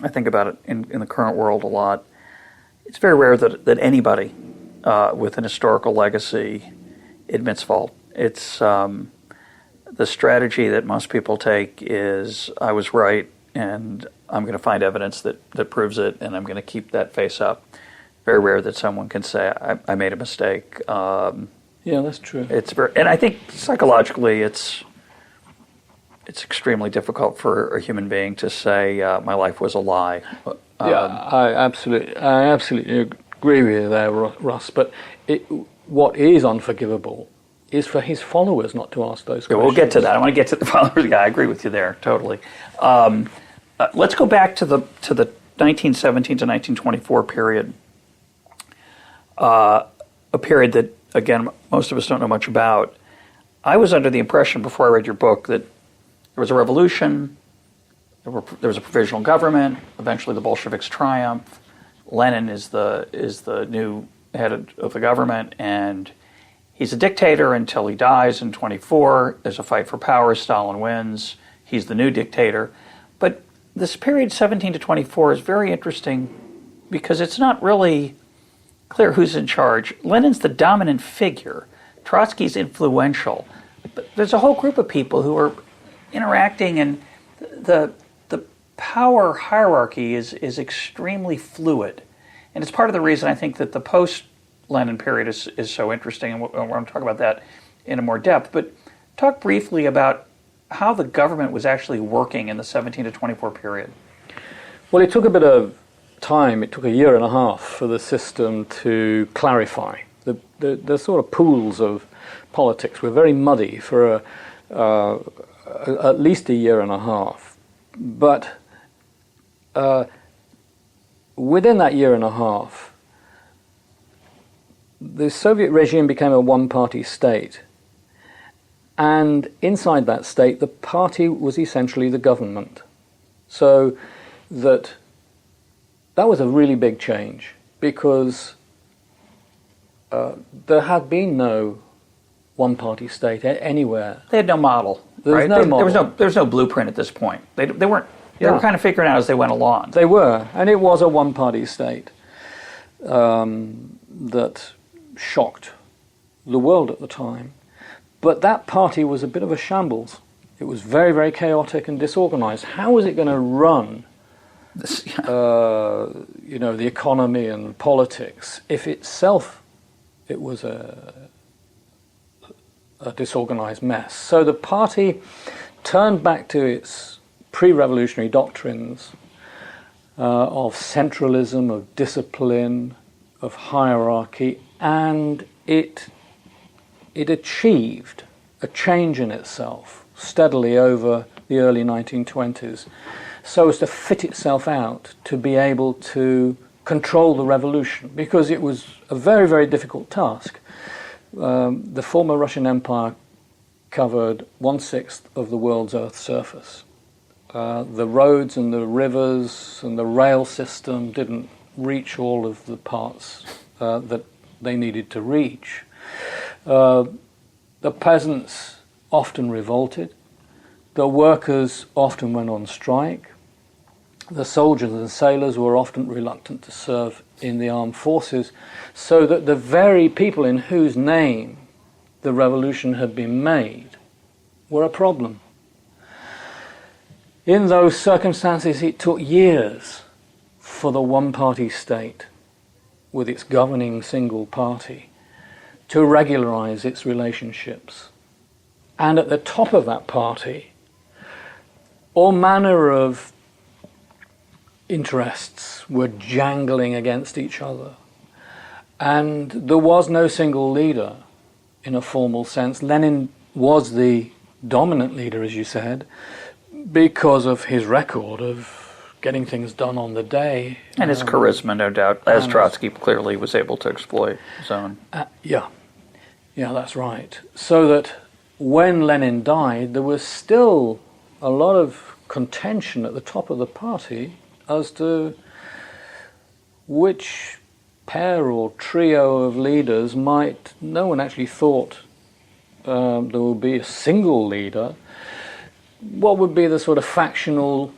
I think about it in the current world a lot, it's very rare that anybody with an historical legacy admits fault. It's the strategy that most people take is, I was right, and I'm going to find evidence that proves it, and I'm going to keep that face up. very rare that someone can say, I made a mistake. Yeah, that's true. And I think psychologically it's extremely difficult for a human being to say, my life was a lie. I absolutely agree with you there, Russ. But what is unforgivable is for his followers not to ask those questions. Yeah, we'll get to that. I want to get to the followers. Yeah, I agree with you there, totally. Let's go back to the 1917 to 1924 period. A period that, again, most of us don't know much about. I was under the impression before I read your book that there was a revolution, there was a provisional government, eventually the Bolsheviks triumph, Lenin is the new head of the government, and he's a dictator until he dies in 24. There's a fight for power, Stalin wins, he's the new dictator. But this period 17 to 24 is very interesting because it's not really clear who's in charge. Lenin's the dominant figure. Trotsky's influential. But there's a whole group of people who are interacting, and the power hierarchy is extremely fluid. And it's part of the reason I think that the post-Lenin period is so interesting, and we're going to talk about that in a more depth. But talk briefly about how the government was actually working in the 17 to 24 period. Well, it took a bit of time. It took a year and a half for the system to clarify. The sort of pools of politics were very muddy for at least a year and a half. But within that year and a half, the Soviet regime became a one-party state. And inside that state, the party was essentially the government. So that was a really big change, because there had been no one-party state anywhere. They had no model. There was no model. There was no blueprint at this point. They weren't. They were kind of figuring out as they went along. They were, and it was a one-party state that shocked the world at the time. But that party was a bit of a shambles. It was very, very chaotic and disorganized. How was it going to run, the economy and politics if itself it was a disorganized mess? So the party turned back to its pre-revolutionary doctrines of centralism, of discipline, of hierarchy, and it achieved a change in itself steadily over the early 1920s so as to fit itself out to be able to control the revolution, because it was a very, very difficult task. The former Russian Empire covered 1/6 of the world's Earth's surface. The roads and the rivers and the rail system didn't reach all of the parts that they needed to reach. The peasants often revolted. The workers often went on strike. The soldiers and sailors were often reluctant to serve in the armed forces, so that the very people in whose name the revolution had been made were a problem. In those circumstances, it took years for the one-party state, with its governing single party, to regularize its relationships. And at the top of that party, all manner of interests were jangling against each other. And there was no single leader in a formal sense. Lenin was the dominant leader, as you said, because of his record of getting things done on the day. And his charisma, no doubt, as Trotsky clearly was able to exploit his own. Yeah, that's right. So that when Lenin died, there was still a lot of contention at the top of the party as to which pair or trio of leaders no one actually thought there would be a single leader. What would be the sort of factional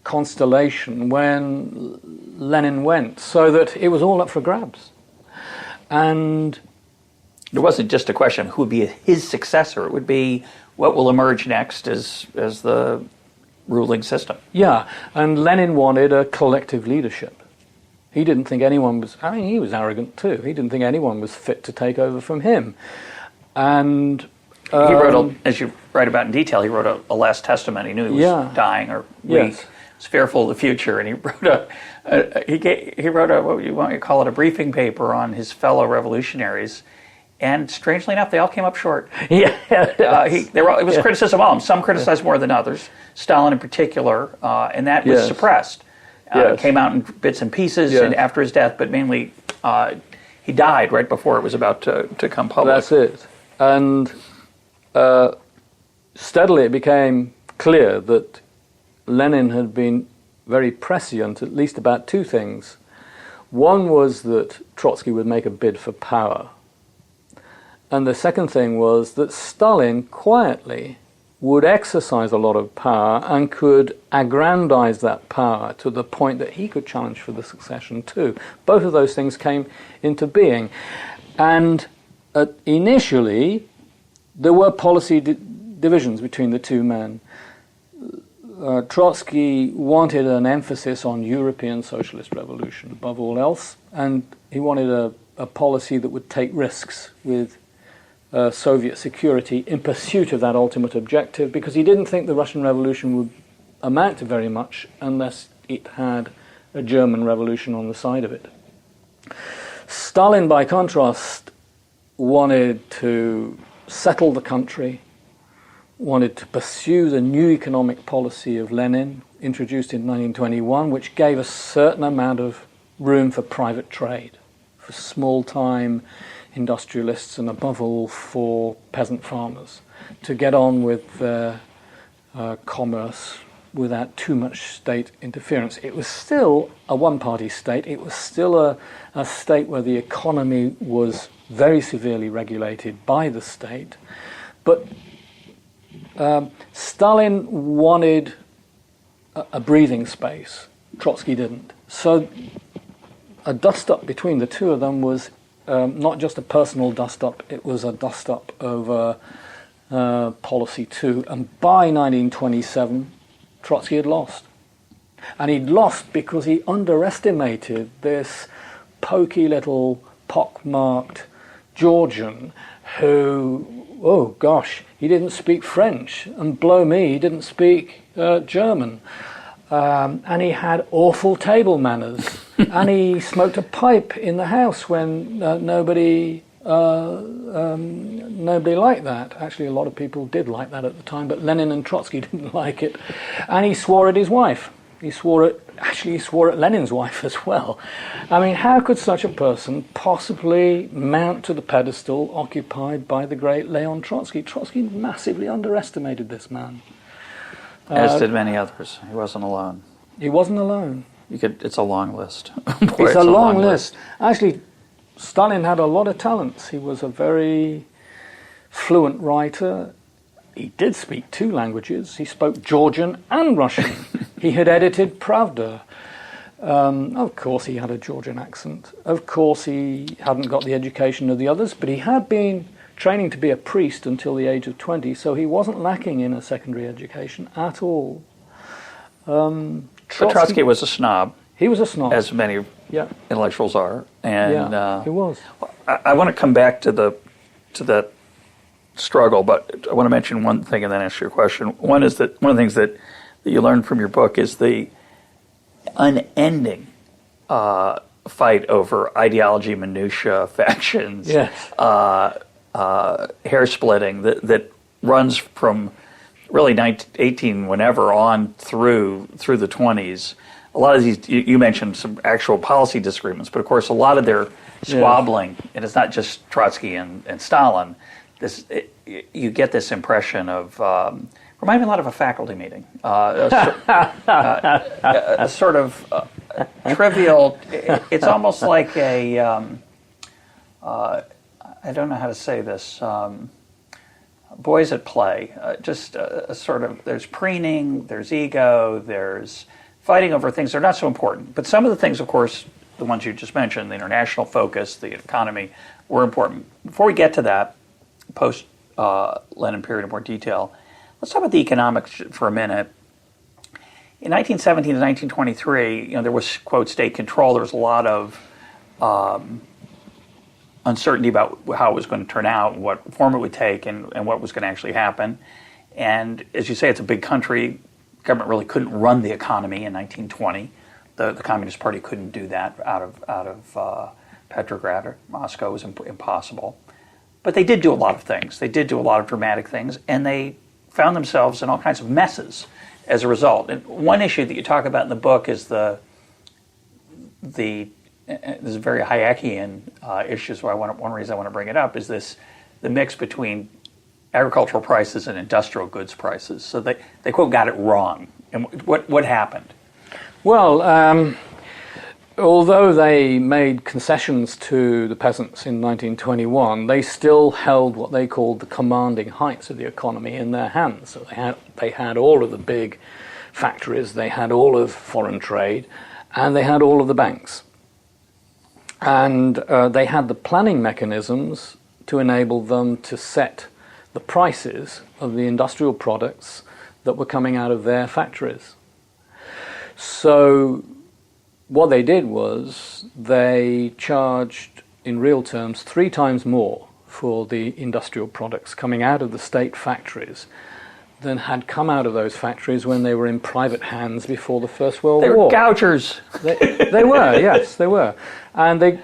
constellation when Lenin went, so that it was all up for grabs. And it wasn't just a question of who would be his successor. It would be what will emerge next as the ruling system. Yeah, and Lenin wanted a collective leadership. He didn't think anyone was, he was arrogant too. He didn't think anyone was fit to take over from him. And he wrote, as you write about in detail, he wrote a last testament. He knew he was dying or weak. Yes. Was fearful of the future, and he wrote a what you want to call it, a briefing paper on his fellow revolutionaries. And strangely enough, they all came up short. Yeah, it was criticism of them. Some criticized more than others. Stalin in particular, and that was suppressed. It came out in bits and pieces and after his death, but mainly he died right before it was about to come public. That's it. And steadily it became clear that Lenin had been very prescient, at least about two things. One was that Trotsky would make a bid for power. And the second thing was that Stalin quietly would exercise a lot of power and could aggrandize that power to the point that he could challenge for the succession too. Both of those things came into being. And initially, there were policy divisions between the two men. Trotsky wanted an emphasis on European socialist revolution above all else, and he wanted a policy that would take risks with Soviet security in pursuit of that ultimate objective, because he didn't think the Russian Revolution would amount to very much unless it had a German revolution on the side of it. Stalin, by contrast, wanted to settle the country, wanted to pursue the new economic policy of Lenin, introduced in 1921, which gave a certain amount of room for private trade, for small-time industrialists, and above all for peasant farmers, to get on with their commerce without too much state interference. It was still a one-party state. It was still a state where the economy was very severely regulated by the state. But Stalin wanted a breathing space. Trotsky didn't. So a dust-up between the two of them was not just a personal dust-up, it was a dust-up over policy too. And by 1927, Trotsky had lost. And he'd lost because he underestimated this poky little pockmarked Georgian who, oh gosh, he didn't speak French, and blow me, he didn't speak German. And he had awful table manners, and he smoked a pipe in the house when nobody liked that. Actually, a lot of people did like that at the time, but Lenin and Trotsky didn't like it. And he swore at his wife. He swore at Lenin's wife as well. I mean, how could such a person possibly mount to the pedestal occupied by the great Leon Trotsky? Trotsky massively underestimated this man. As did many others. He wasn't alone. He wasn't alone. It's a long list. Boy, it's a long list. Actually, Stalin had a lot of talents. He was a very fluent writer. He did speak two languages. He spoke Georgian and Russian. He had edited Pravda. Of course, he had a Georgian accent. Of course, he hadn't got the education of the others, but he had been training to be a priest until the age of 20, so he wasn't lacking in a secondary education at all. But Trotsky was a snob. He was a snob. As many intellectuals are. And he was. I want to come back to that struggle, but I want to mention one thing and then ask you a question. One is that one of the things that you learned from your book is the unending fight over ideology, minutia, factions, hair splitting that runs from really 18 whenever on through the 20s. A lot of these, you mentioned some actual policy disagreements, but of course a lot of their squabbling, and it's not just Trotsky and Stalin. You get this impression of remind me a lot of a faculty meeting, a sort of trivial. It's almost like a I don't know how to say this. Boys at play, just a sort of. There's preening, there's ego, there's fighting over things that are not so important. But some of the things, of course, the ones you just mentioned, the international focus, the economy, were important. Before we get to that, post-Lenin period in more detail, let's talk about the economics for a minute. in 1917 to 1923, there was, quote, state control. There was a lot of uncertainty about how it was going to turn out, and what form it would take, and what was going to actually happen. And as you say, it's a big country. The government really couldn't run the economy in 1920. The Communist Party couldn't do that out of Petrograd or Moscow. It was impossible. But they did do a lot of things. They did do a lot of dramatic things, and they found themselves in all kinds of messes as a result. And one issue that you talk about in the book is this is very Hayekian issue, so one reason I want to bring it up is the mix between agricultural prices and industrial goods prices. So they quote, got it wrong. And what happened? Well, although they made concessions to the peasants in 1921, they still held what they called the commanding heights of the economy in their hands. So they had all of the big factories, they had all of foreign trade, and they had all of the banks. And they had the planning mechanisms to enable them to set the prices of the industrial products that were coming out of their factories. So what they did was they charged, in real terms, 3 times more for the industrial products coming out of the state factories than had come out of those factories when they were in private hands before the First World War. They were gougers. They were, yes, they were. And they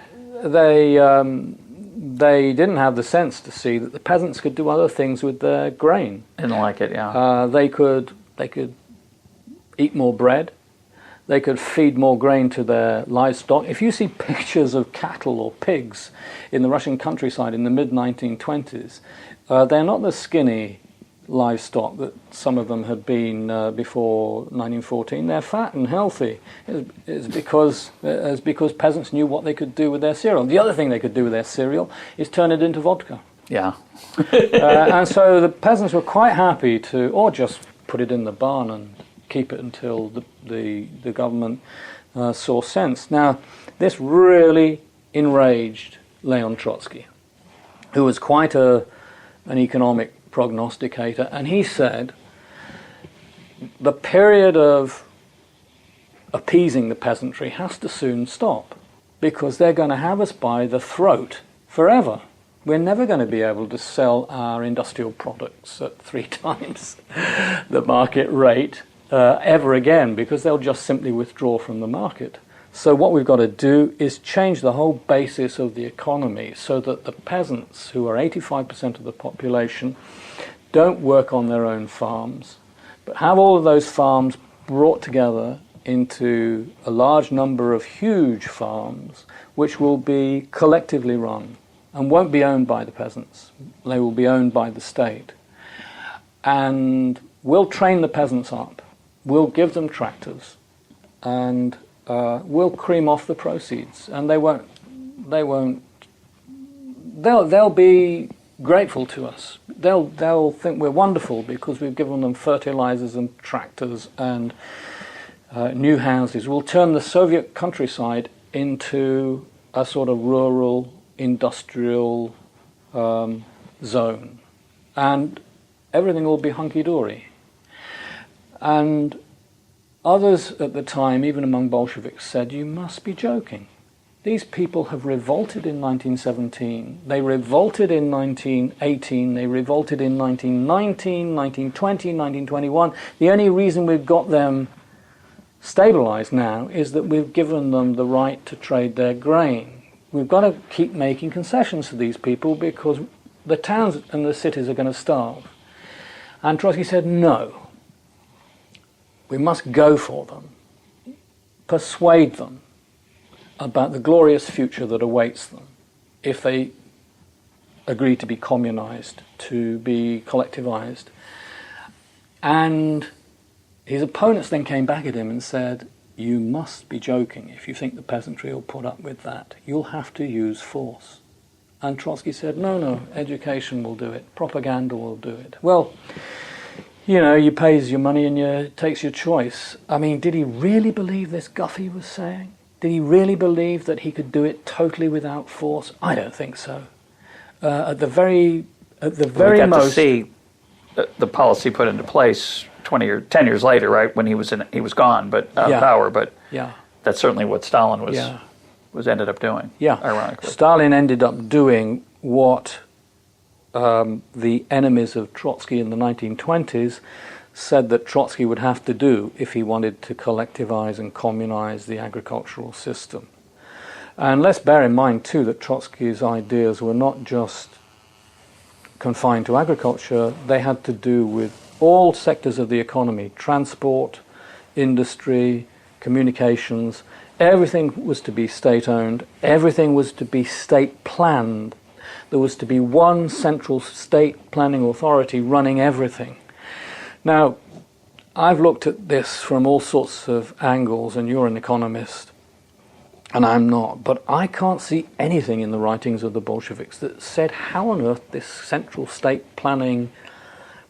didn't have the sense to see that the peasants could do other things with their grain. Didn't like it, yeah. They could eat more bread. They could feed more grain to their livestock. If you see pictures of cattle or pigs in the Russian countryside in the mid-1920s, they're not the skinny livestock that some of them had been before 1914. They're fat and healthy. It's because peasants knew what they could do with their cereal. The other thing they could do with their cereal is turn it into vodka. Yeah. And so the peasants were quite happy to, or just put it in the barn and keep it until the government saw sense. Now, this really enraged Leon Trotsky, who was quite an economic prognosticator, and he said the period of appeasing the peasantry has to soon stop, because they're going to have us by the throat forever. We're never going to be able to sell our industrial products at 3 times the market rate ever again, because they'll just simply withdraw from the market. So what we've got to do is change the whole basis of the economy so that the peasants, who are 85% of the population, don't work on their own farms, but have all of those farms brought together into a large number of huge farms which will be collectively run and won't be owned by the peasants. They will be owned by the state. And we'll train the peasants up. We'll give them tractors, and we'll cream off the proceeds, and they'll be grateful to us. They'll think we're wonderful because we've given them fertilizers and tractors and new houses. We'll turn the Soviet countryside into a sort of rural industrial zone, and everything will be hunky-dory. And others at the time, even among Bolsheviks, said, you must be joking. These people have revolted in 1917, they revolted in 1918, they revolted in 1919, 1920, 1921. The only reason we've got them stabilized now is that we've given them the right to trade their grain. We've got to keep making concessions to these people because the towns and the cities are going to starve. And Trotsky said, no. We must go for them, persuade them about the glorious future that awaits them if they agree to be communized, to be collectivized. And his opponents then came back at him and said, you must be joking if you think the peasantry will put up with that. You'll have to use force. And Trotsky said, no, education will do it, propaganda will do it. Well, you pays your money and takes your choice. I mean, did he really believe this guff he was saying? Did he really believe that he could do it totally without force? I don't think so. At the very we got most, to see the policy put into place 20 or 10 years later, right, when he was gone, but out of power. But that's certainly what Stalin was ended up doing. Yeah, ironically, Stalin ended up doing what the enemies of Trotsky in the 1920s said that Trotsky would have to do if he wanted to collectivize and communize the agricultural system. And let's bear in mind, too, that Trotsky's ideas were not just confined to agriculture. They had to do with all sectors of the economy: transport, industry, communications. Everything was to be state-owned. Everything was to be state-planned. There was to be one central state planning authority running everything. Now, I've looked at this from all sorts of angles, and you're an economist, and I'm not, but I can't see anything in the writings of the Bolsheviks that said how on earth this central state planning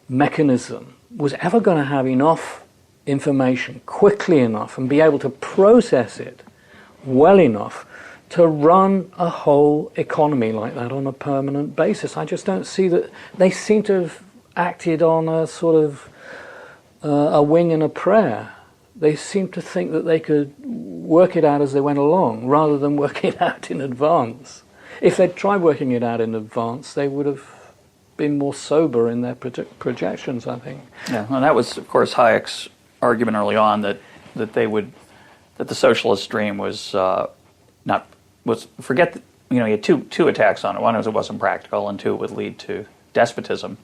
mechanism was ever going to have enough information quickly enough and be able to process it well enough to run a whole economy like that on a permanent basis. I just don't see that. They seem to have acted on a sort of a wing and a prayer. They seem to think that they could work it out as they went along rather than work it out in advance. If they'd tried working it out in advance, they would have been more sober in their projections, I think. Yeah, and that was, of course, Hayek's argument early on that the socialist dream was forget that, he had two attacks on it. One was it wasn't practical, and two, it would lead to despotism.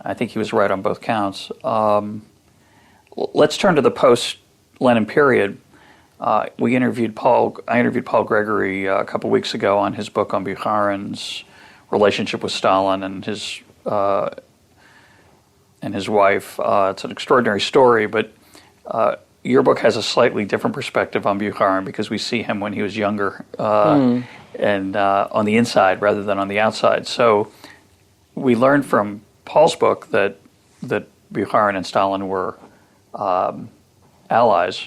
I think he was right on both counts. Let's turn to the post-Lenin period. I interviewed Paul Gregory a couple weeks ago on his book on Bukharin's relationship with Stalin and his wife. It's an extraordinary story, but your book has a slightly different perspective on Bukharin because we see him when he was younger and on the inside rather than on the outside. So we learned from Paul's book that Bukharin and Stalin were allies,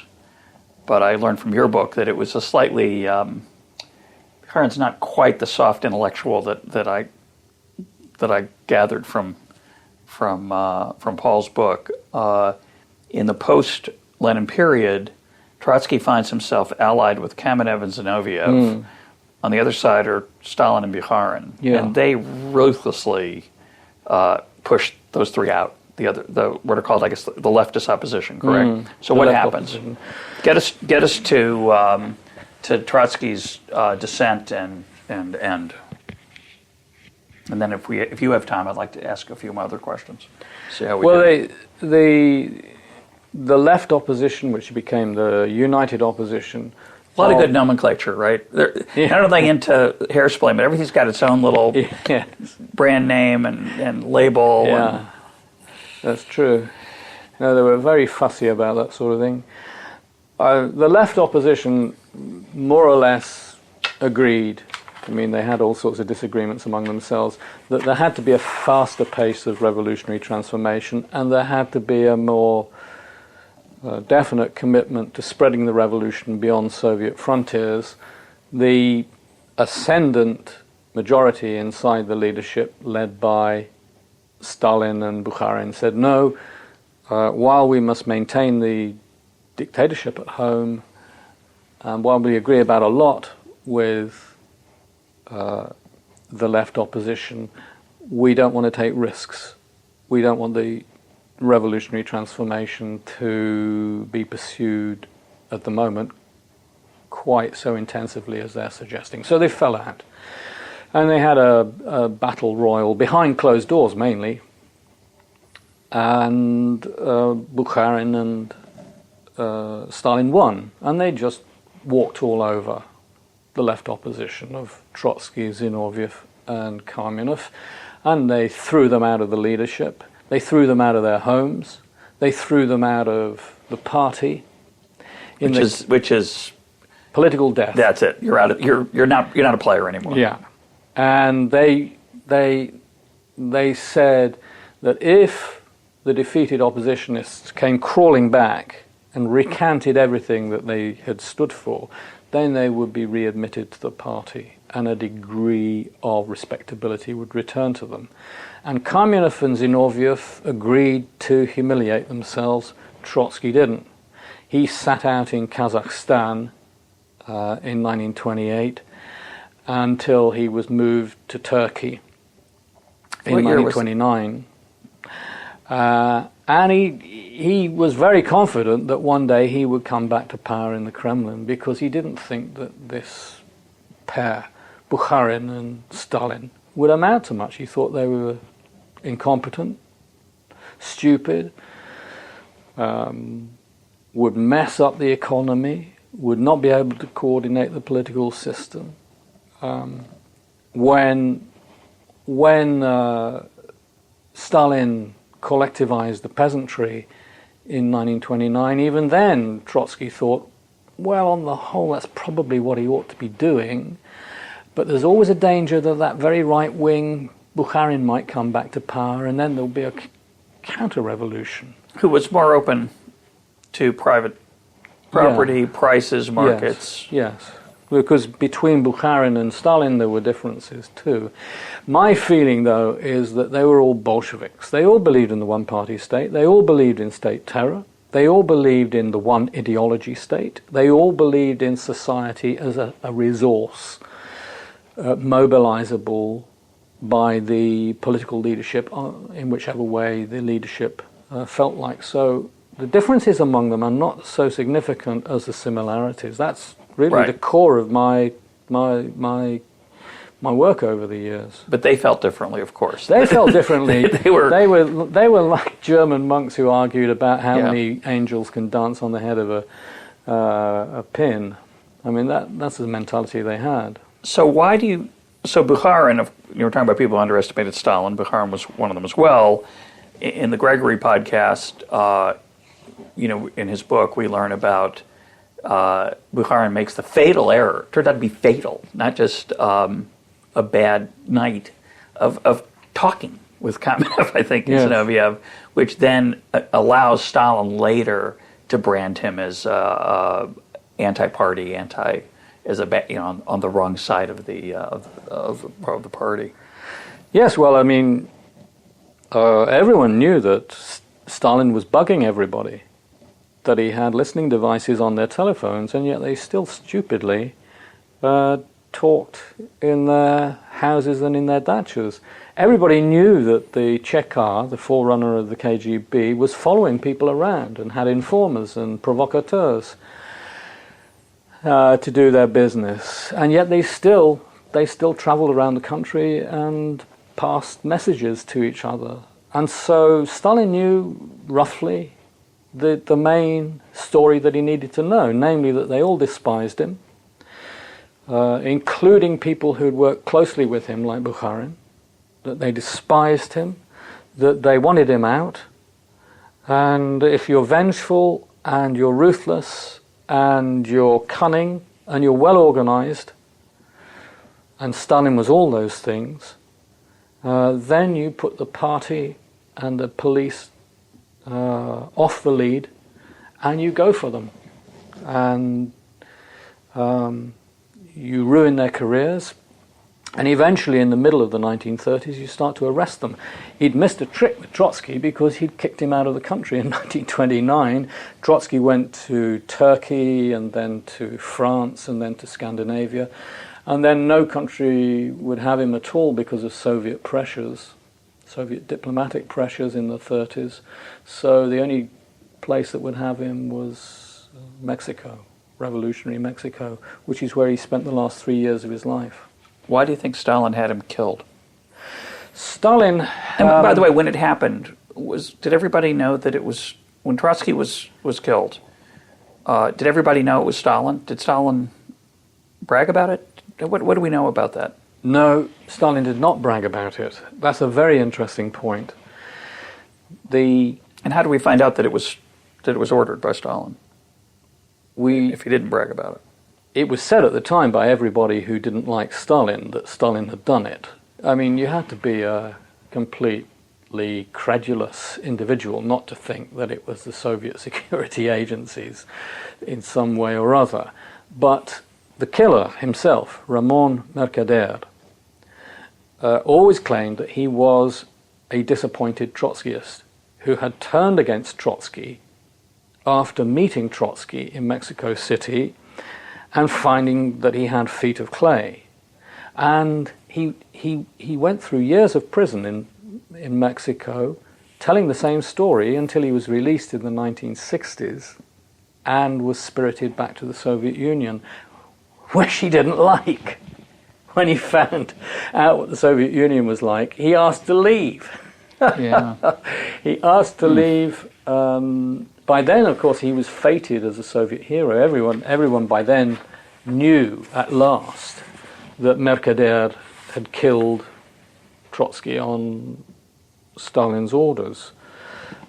but I learned from your book that it was a slightly Bukharin's not quite the soft intellectual that I gathered from Paul's book. In the post-Lenin period, Trotsky finds himself allied with Kamenev and Zinoviev. On the other side are Stalin and Bukharin, and they ruthlessly pushed those three out. What are called, I guess, the leftist opposition. Correct. So what happens? Opposition. Get us to Trotsky's dissent and end. And then if you have time, I'd like to ask a few other questions. See how we do. The left opposition, which became the United Opposition. A lot of good nomenclature, right? I don't think into hairspray, but everything's got its own little brand name and label. Yeah, that's true. No, they were very fussy about that sort of thing. The left opposition more or less agreed. I mean, they had all sorts of disagreements among themselves, that there had to be a faster pace of revolutionary transformation, and there had to be a more definite commitment to spreading the revolution beyond Soviet frontiers. The ascendant majority inside the leadership, led by Stalin and Bukharin, said no, while we must maintain the dictatorship at home, and while we agree about a lot with the left opposition, we don't want to take risks. We don't want the revolutionary transformation to be pursued at the moment quite so intensively as they're suggesting. So they fell out. And they had a battle royal behind closed doors mainly. And Bukharin and Stalin won. And they just walked all over the left opposition of Trotsky, Zinoviev, and Kamenev. And they threw them out of the leadership. They threw them out of their homes. They threw them out of the party. Which is political death. That's it. You're out. You're not a player anymore. Yeah, and they said that if the defeated oppositionists came crawling back and recanted everything that they had stood for, then they would be readmitted to the party, and a degree of respectability would return to them. And Kamenev and Zinoviev agreed to humiliate themselves. Trotsky didn't. He sat out in Kazakhstan in 1928 until he was moved to Turkey in 1929. And he was very confident that one day he would come back to power in the Kremlin, because he didn't think that this pair, Bukharin and Stalin, would amount to much. He thought they were incompetent, stupid, would mess up the economy, would not be able to coordinate the political system. When Stalin collectivized the peasantry in 1929, even then Trotsky thought, well, on the whole, that's probably what he ought to be doing, but there's always a danger that that very right-wing Bukharin might come back to power, and then there'll be a counter-revolution. Who was more open to private property, prices, markets. Yes. Because between Bukharin and Stalin there were differences too. My feeling, though, is that they were all Bolsheviks. They all believed in the one-party state. They all believed in state terror. They all believed in the one ideology state. They all believed in society as a resource, mobilizable by the political leadership in whichever way the leadership felt like. So the differences among them are not so significant as the similarities. That's really the core of my work over the years. But they felt differently, of course. They felt differently. they were like German monks who argued about how many angels can dance on the head of a pin. I mean, that's the mentality they had. So Bukharin, you were talking about people who underestimated Stalin. Bukharin was one of them as well. In the Gregory podcast, in his book, we learn about Bukharin makes the fatal error. It turned out to be fatal, not just a bad night of talking with Kamenev, I think, and Zinoviev, which then allows Stalin later to brand him as anti-party, on the wrong side of the party. Yes, well, I mean, everyone knew that Stalin was bugging everybody, that he had listening devices on their telephones, and yet they still stupidly talked in their houses and in their dachas. Everybody knew that the Chekar, the forerunner of the KGB, was following people around and had informers and provocateurs to do their business, and yet they still traveled around the country and passed messages to each other. And so Stalin knew roughly the main story that he needed to know, namely that they all despised him, including people who'd worked closely with him, like Bukharin, that they despised him, that they wanted him out, and if you're vengeful and you're ruthless and you're cunning and you're well organized, and Stalin was all those things, then you put the party and the police off the lead, and you go for them, and you ruin their careers, and eventually in the middle of the 1930s you start to arrest them. He'd missed a trick with Trotsky because he'd kicked him out of the country in 1929. Trotsky went to Turkey and then to France and then to Scandinavia, and then no country would have him at all because of Soviet pressures, Soviet diplomatic pressures in the 30s. So the only place that would have him was Mexico, revolutionary Mexico, which is where he spent the last 3 years of his life. Why do you think Stalin had him killed? Stalin... And by the way, when it happened, did everybody know that it was... When Trotsky was killed, did everybody know it was Stalin? Did Stalin brag about it? What do we know about that? No, Stalin did not brag about it. That's a very interesting point. And how do we find out that it was ordered by Stalin? If he didn't brag about it. It was said at the time by everybody who didn't like Stalin that Stalin had done it. I mean, you had to be a completely credulous individual not to think that it was the Soviet security agencies in some way or other. But the killer himself, Ramon Mercader, always claimed that he was a disappointed Trotskyist who had turned against Trotsky after meeting Trotsky in Mexico City and finding that he had feet of clay. And he went through years of prison in Mexico, telling the same story until he was released in the 1960s and was spirited back to the Soviet Union, which he didn't like. When he found out what the Soviet Union was like, he asked to leave. Yeah. He asked to leave. By then, of course, he was feted as a Soviet hero. Everyone by then knew at last that Mercader had killed Trotsky on Stalin's orders.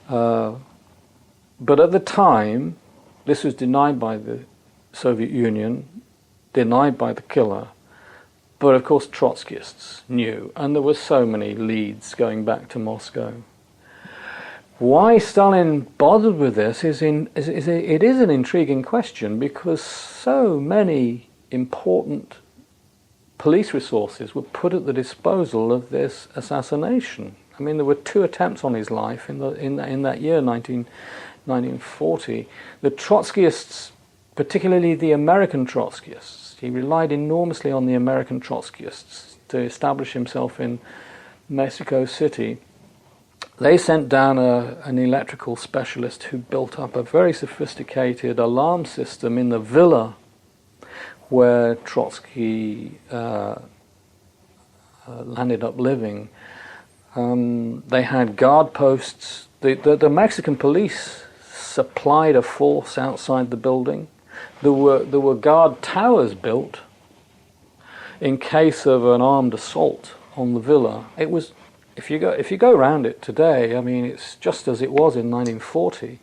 But at the time, this was denied by the Soviet Union, denied by the killer. But of course Trotskyists knew, and there were so many leads going back to Moscow. Why Stalin bothered with this is an intriguing question, because so many important police resources were put at the disposal of this assassination. I mean, there were 2 attempts on his life in that year, 1940. The Trotskyists, particularly the American Trotskyists, he relied enormously on the American Trotskyists to establish himself in Mexico City. They sent down an electrical specialist who built up a very sophisticated alarm system in the villa where Trotsky landed up living. They had guard posts. The Mexican police supplied a force outside the building. There were guard towers built in case of an armed assault on the villa. It was, if you go around it today, I mean, it's just as it was in 1940.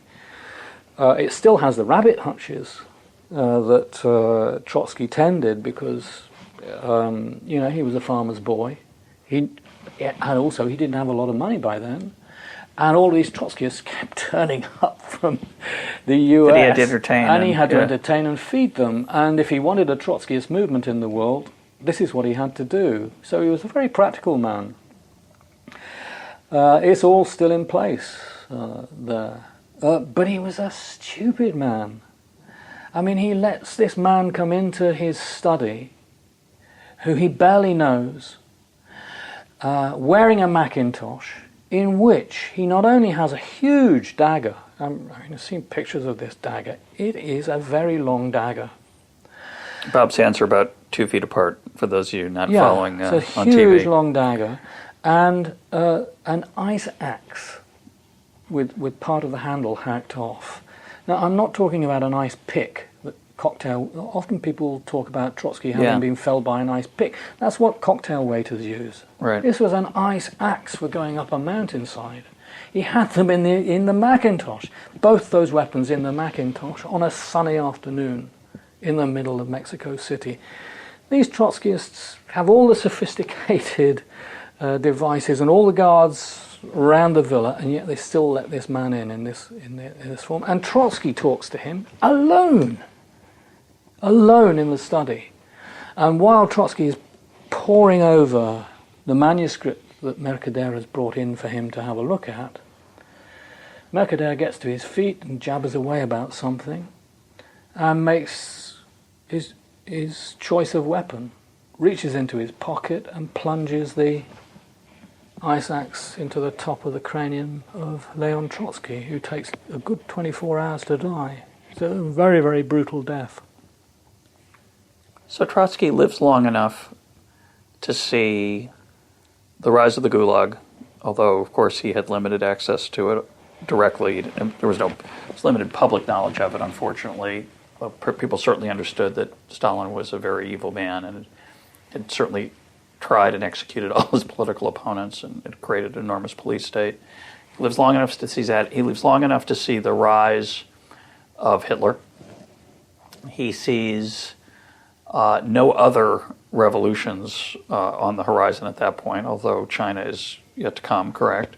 It still has the rabbit hutches that Trotsky tended because he was a farmer's boy. And also he didn't have a lot of money by then. And all these Trotskyists kept turning up from the US. That he had to entertain. And he had to entertain and feed them. And if he wanted a Trotskyist movement in the world, this is what he had to do. So he was a very practical man. It's all still in place there. But he was a stupid man. I mean, he lets this man come into his study, who he barely knows, wearing a Macintosh, in which he not only has a huge dagger. I've seen pictures of this dagger. It is a very long dagger. Bob's hands are about 2 feet apart, for those of you not following on TV. It's a huge long dagger. And an ice axe with part of the handle hacked off. Now, I'm not talking about an ice pick. Often people talk about Trotsky having been felled by an ice pick. That's what cocktail waiters use. Right. This was an ice axe for going up a mountainside. He had them in the Macintosh, both those weapons in the Macintosh, on a sunny afternoon in the middle of Mexico City. These Trotskyists have all the sophisticated devices and all the guards around the villa, and yet they still let this man in this form. And Trotsky talks to him alone in the study. And while Trotsky is poring over the manuscript that Mercader has brought in for him to have a look at, Mercader gets to his feet and jabbers away about something and makes his choice of weapon, reaches into his pocket and plunges the ice axe into the top of the cranium of Leon Trotsky, who takes a good 24 hours to die. It's a very, very brutal death. So Trotsky lives long enough to see the rise of the gulag, although, of course, he had limited access to it directly. There was limited public knowledge of it, unfortunately. People certainly understood that Stalin was a very evil man and had certainly tried and executed all his political opponents and it created an enormous police state. He lives long enough to see that. He lives long enough to see the rise of Hitler. He sees no other revolutions on the horizon at that point, although China is yet to come, correct?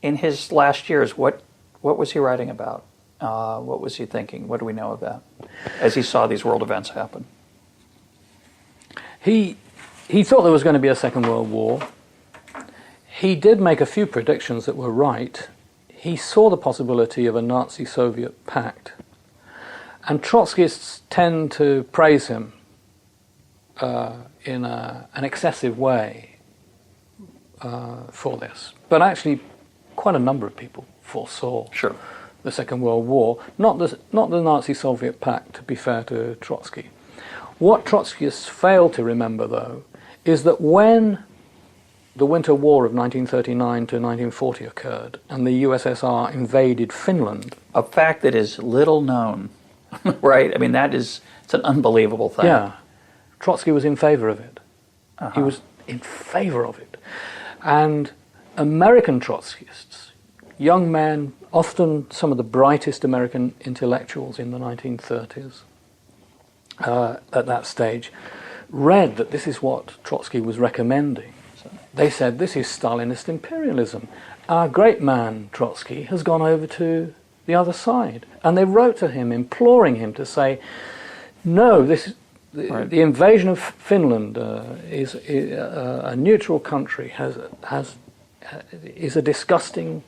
In his last years, what was he writing about? What was he thinking? What do we know of that? as he saw these world events happen? He thought there was going to be a Second World War. He did make a few predictions that were right. He saw the possibility of a Nazi-Soviet pact. And Trotskyists tend to praise him in an excessive way for this. But actually, quite a number of people foresaw the Second World War, not the Nazi-Soviet pact, to be fair to Trotsky. What Trotskyists fail to remember, though, is that when the Winter War of 1939 to 1940 occurred and the USSR invaded Finland... A fact that is little known, right? I mean, it's an unbelievable thing. Yeah. Trotsky was in favor of it. He was in favor of it. And American Trotskyists, young men, often some of the brightest American intellectuals in the 1930s, at that stage, read that this is what Trotsky was recommending. They said, this is Stalinist imperialism. Our great man, Trotsky, has gone over to the other side. And they wrote to him, imploring him to say, no, the invasion of Finland is a neutral country, is a disgusting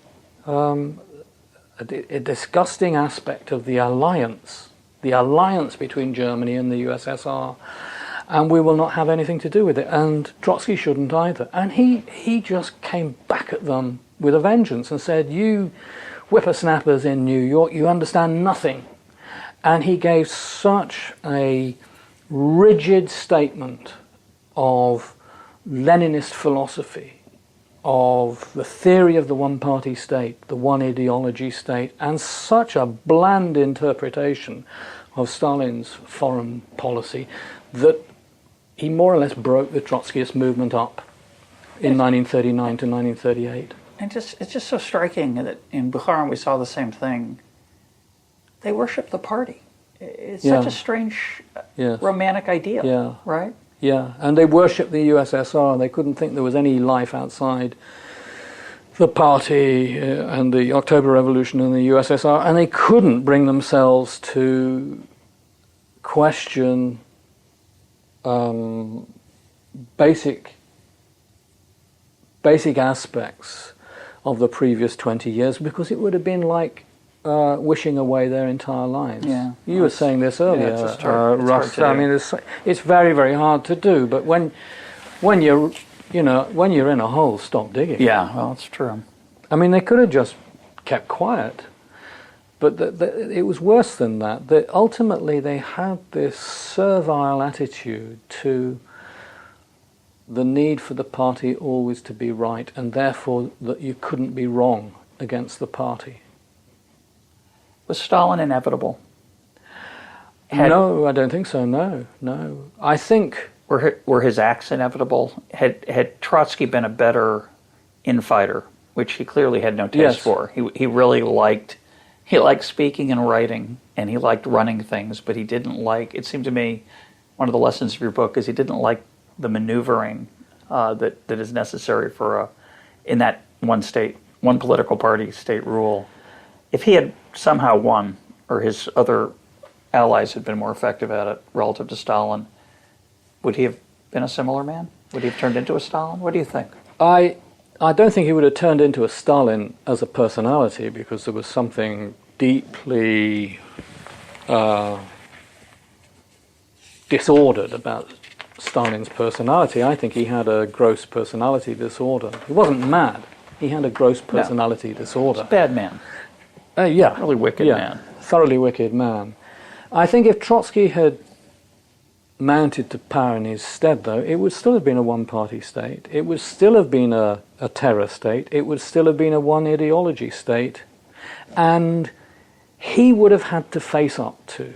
aspect of the alliance between Germany and the USSR, and we will not have anything to do with it. And Trotsky shouldn't either. And he just came back at them with a vengeance and said, you whippersnappers in New York, you understand nothing. And he gave such a rigid statement of Leninist philosophy, of the theory of the one-party state, the one-ideology state, and such a bland interpretation of Stalin's foreign policy that he more or less broke the Trotskyist movement up in 1939 to 1938. And it's just so striking that in Bukharin we saw the same thing. They worship the party. It's such a strange romantic idea, right? Yeah, and they worshipped the USSR. They couldn't think there was any life outside the party and the October Revolution in the USSR, and they couldn't bring themselves to question basic aspects of the previous 20 years, because it would have been like wishing away their entire lives. Yeah, you were saying this earlier, Russ. I mean, it's very, very hard to do. But when you're in a hole, stop digging. Yeah, well, it's true. I mean, they could have just kept quiet, but it was worse than that. That ultimately they had this servile attitude to the need for the party always to be right, and therefore that you couldn't be wrong against the party. Was Stalin inevitable? No, I don't think so. No. I think were his acts inevitable? Had Trotsky been a better infighter, which he clearly had no taste for. He really liked speaking and writing, and he liked running things, but he didn't like. It seemed to me, one of the lessons of your book is he didn't like the maneuvering that is necessary for in that one political party state rule. If he had somehow won, or his other allies had been more effective at it relative to Stalin, would he have been a similar man? Would he have turned into a Stalin? What do you think? I don't think he would have turned into a Stalin as a personality, because there was something deeply disordered about Stalin's personality. I think he had a gross personality disorder. He wasn't mad. He had a gross personality disorder. He's a bad man. Really wicked man. Thoroughly wicked man. I think if Trotsky had mounted to power in his stead, though, it would still have been a one-party state. It would still have been a terror state. It would still have been a one-ideology state. And he would have had to face up to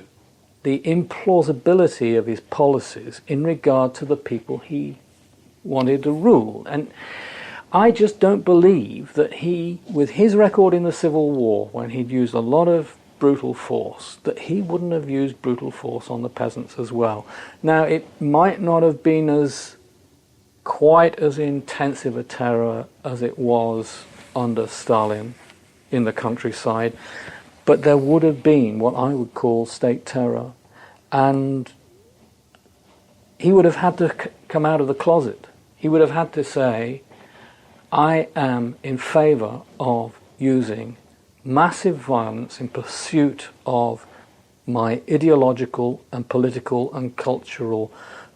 the implausibility of his policies in regard to the people he wanted to rule. And I just don't believe that he, with his record in the Civil War, when he'd used a lot of brutal force, that he wouldn't have used brutal force on the peasants as well. Now, it might not have been quite as intensive a terror as it was under Stalin in the countryside, but there would have been what I would call state terror And he would have had to come out of the closet. He would have had to say, I am in favor of using massive violence in pursuit of my ideological and political and cultural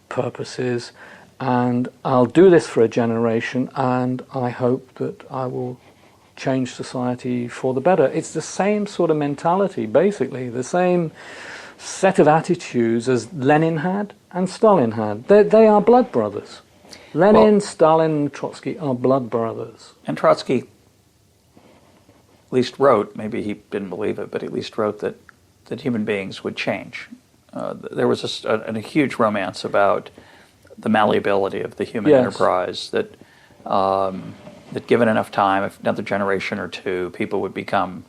purposes, and I'll do this for a generation, and I hope that I will change society for the better. It's the same sort of mentality, basically, the same set of attitudes as Lenin had and Stalin had. They are blood brothers. Lenin, Stalin, and Trotsky are blood brothers. And Trotsky at least wrote, maybe he didn't believe it, but he at least wrote that human beings would change. There was a huge romance about the malleability of the human enterprise, that given enough time, if another generation or two, people would become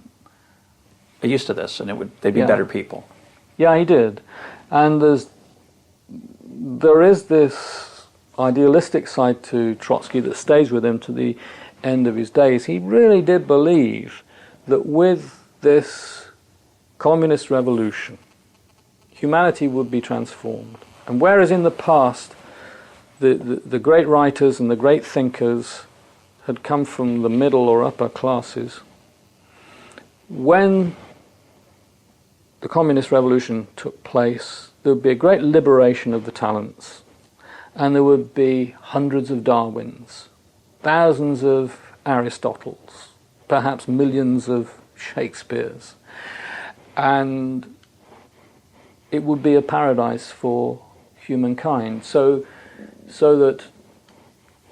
used to this, and they'd be better people. Yeah, he did. And there is this idealistic side to Trotsky that stays with him to the end of his days. He really did believe that with this communist revolution, humanity would be transformed. And whereas in the past, the great writers and the great thinkers had come from the middle or upper classes, when the communist revolution took place, there would be a great liberation of the talents, and there would be hundreds of Darwins, thousands of Aristotles, perhaps millions of Shakespeares, and it would be a paradise for humankind. So that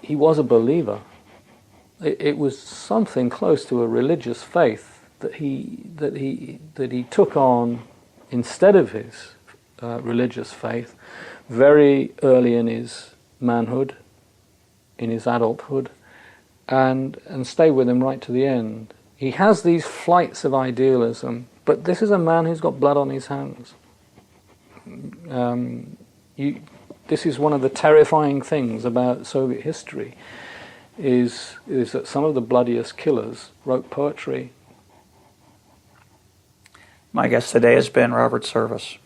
he was a believer. It was something close to a religious faith that he took on instead of his religious faith very early in his manhood, in his adulthood, and stayed with him right to the end. He has these flights of idealism, but this is a man who's got blood on his hands. This is one of the terrifying things about Soviet history, is that some of the bloodiest killers wrote poetry. My guest today has been Robert Service.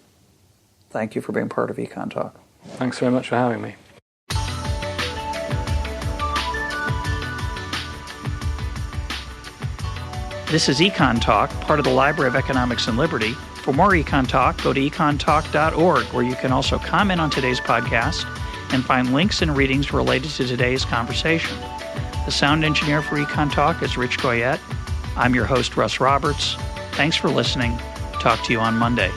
Thank you for being part of EconTalk. Thanks very much for having me. This is EconTalk, part of the Library of Economics and Liberty. For more EconTalk, go to econtalk.org, where you can also comment on today's podcast and find links and readings related to today's conversation. The sound engineer for EconTalk is Rich Goyette. I'm your host, Russ Roberts. Thanks for listening. Talk to you on Monday.